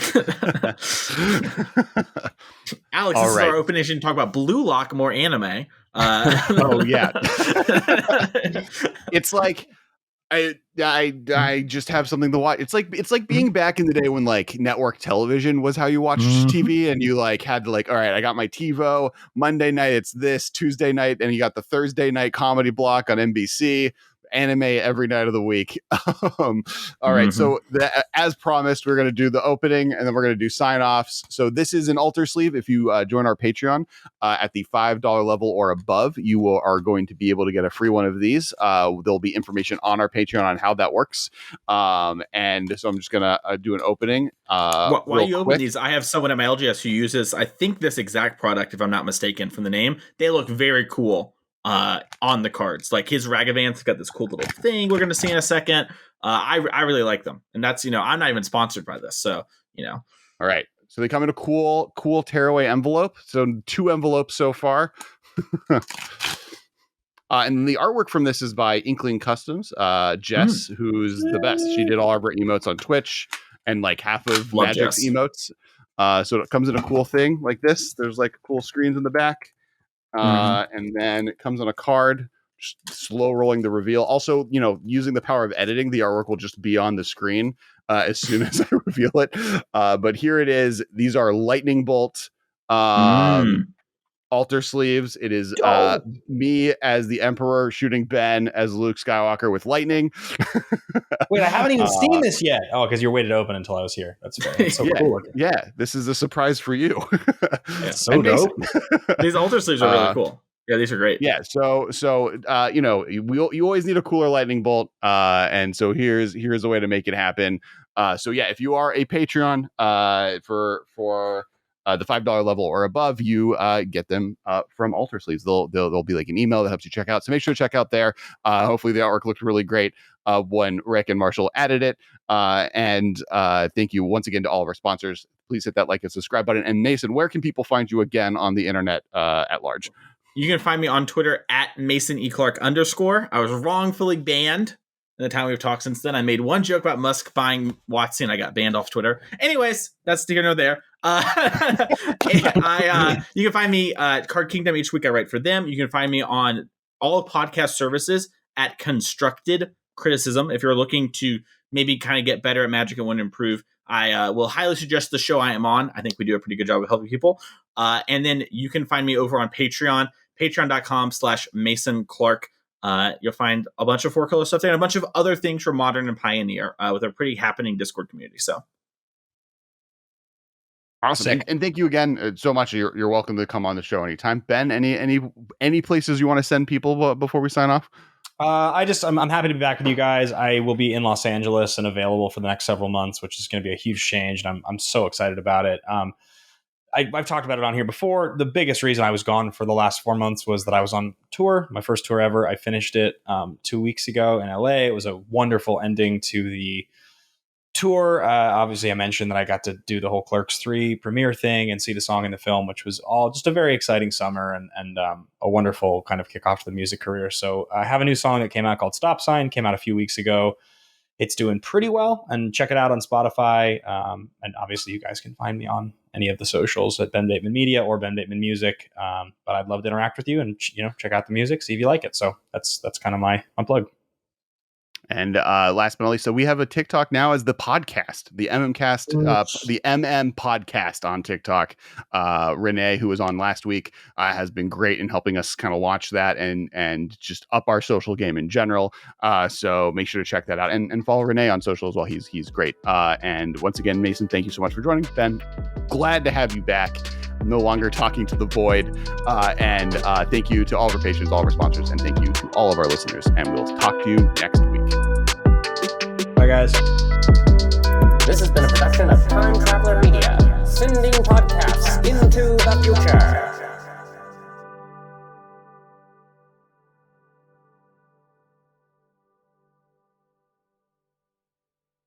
Alex, this is our opening to talk about Blue Lock, more anime. Oh yeah, it's like I just have something to watch. It's like being back in the day when like network television was how you watched TV, and you like had to like, all right, I got my TiVo Monday night. It's this Tuesday night, and you got the Thursday night comedy block on NBC. Anime every night of the week. All right, so as promised, we're going to do the opening and then we're going to do sign-offs. So this is an alter sleeve. If you join our Patreon at the $5 level or above, you are going to be able to get a free one of these. There'll be information on our Patreon on how that works. And so I'm just going to do an opening. While you open these, I have someone at my LGS who uses, I think, this exact product, if I'm not mistaken from the name. They look very cool on the cards. Like his Ragavant's got this cool little thing we're going to see in a second. I really like them, and that's I'm not even sponsored by this, so All right, so they come in a cool tearaway envelope. So 2 envelopes so far. And the artwork from this is by Inkling Customs. Jess, who's the best. She did all of her emotes on Twitch and like half of Love Magic's Jess. Emotes. So it comes in a cool thing like this. There's like cool screens in the back. And then it comes on a card, just slow rolling the reveal. Also, using the power of editing, the artwork will just be on the screen as soon as I reveal it. But here it is. These are lightning bolt alter sleeves. It is Oh. me as the Emperor shooting Ben as Luke Skywalker with lightning. Wait, I haven't even seen this yet. Oh, because you're waited open until I was here. That's fair. That's so cool. Yeah, this is a surprise for you. It's so dope. These alter sleeves are really cool. Yeah, these are great. Yeah, so you know, you always need a cooler lightning bolt, and so here's a way to make it happen. So yeah, if you are a Patreon for the $5 level or above, you get them from Alter Sleeves. They'll be like an email that helps you check out. So make sure to check out there. Hopefully the artwork looked really great when Rick and Marshall added it. And thank you once again to all of our sponsors. Please hit that like and subscribe button. And Mason, where can people find you again on the internet at large? You can find me on Twitter at @MasonEClark_. I was wrongfully banned in the time we've talked since then. I made one joke about Musk buying Watson. I got banned off Twitter. Anyways, that's here nor there. You can find me at Card Kingdom. Each week I write for them. You can find me on all podcast services at Constructed Criticism. If you're looking to maybe kind of get better at Magic and want to improve, I will highly suggest the show I am on. I think we do a pretty good job of helping people. And then you can find me over on Patreon, patreon.com/Mason Clark. You'll find a bunch of 4-color stuff there and a bunch of other things from Modern and Pioneer with a pretty happening Discord community. So awesome. And thank you again so much. You're welcome to come on the show anytime. Ben, any places you want to send people before we sign off? I'm happy to be back with you guys. I will be in Los Angeles and available for the next several months, which is going to be a huge change. And I'm so excited about it. I've talked about it on here before. The biggest reason I was gone for the last 4 months was that I was on tour, my first tour ever. I finished it 2 weeks ago in LA. It was a wonderful ending to the tour. Obviously, I mentioned that I got to do the whole Clerks 3 premiere thing and see the song in the film, which was all just a very exciting summer and a wonderful kind of kickoff to the music career. So I have a new song that came out called Stop Sign, came out a few weeks ago. It's doing pretty well, and check it out on Spotify. And obviously, you guys can find me on any of the socials at Ben Bateman Media or Ben Bateman Music. But I'd love to interact with you and check out the music, see if you like it. So that's kind of my plug. And last but not least, so we have a TikTok now as the podcast, the MMcast, the MM podcast on TikTok. Renee, who was on last week, has been great in helping us kind of launch that and just up our social game in general. So make sure to check that out and follow Renee on social as well. He's great. And once again, Mason, thank you so much for joining. Ben, glad to have you back. I'm no longer talking to the void. And thank you to all of our patrons, all of our sponsors, and thank you to all of our listeners. And we'll talk to you next week. Bye, guys. This has been a production of Time Traveler Media.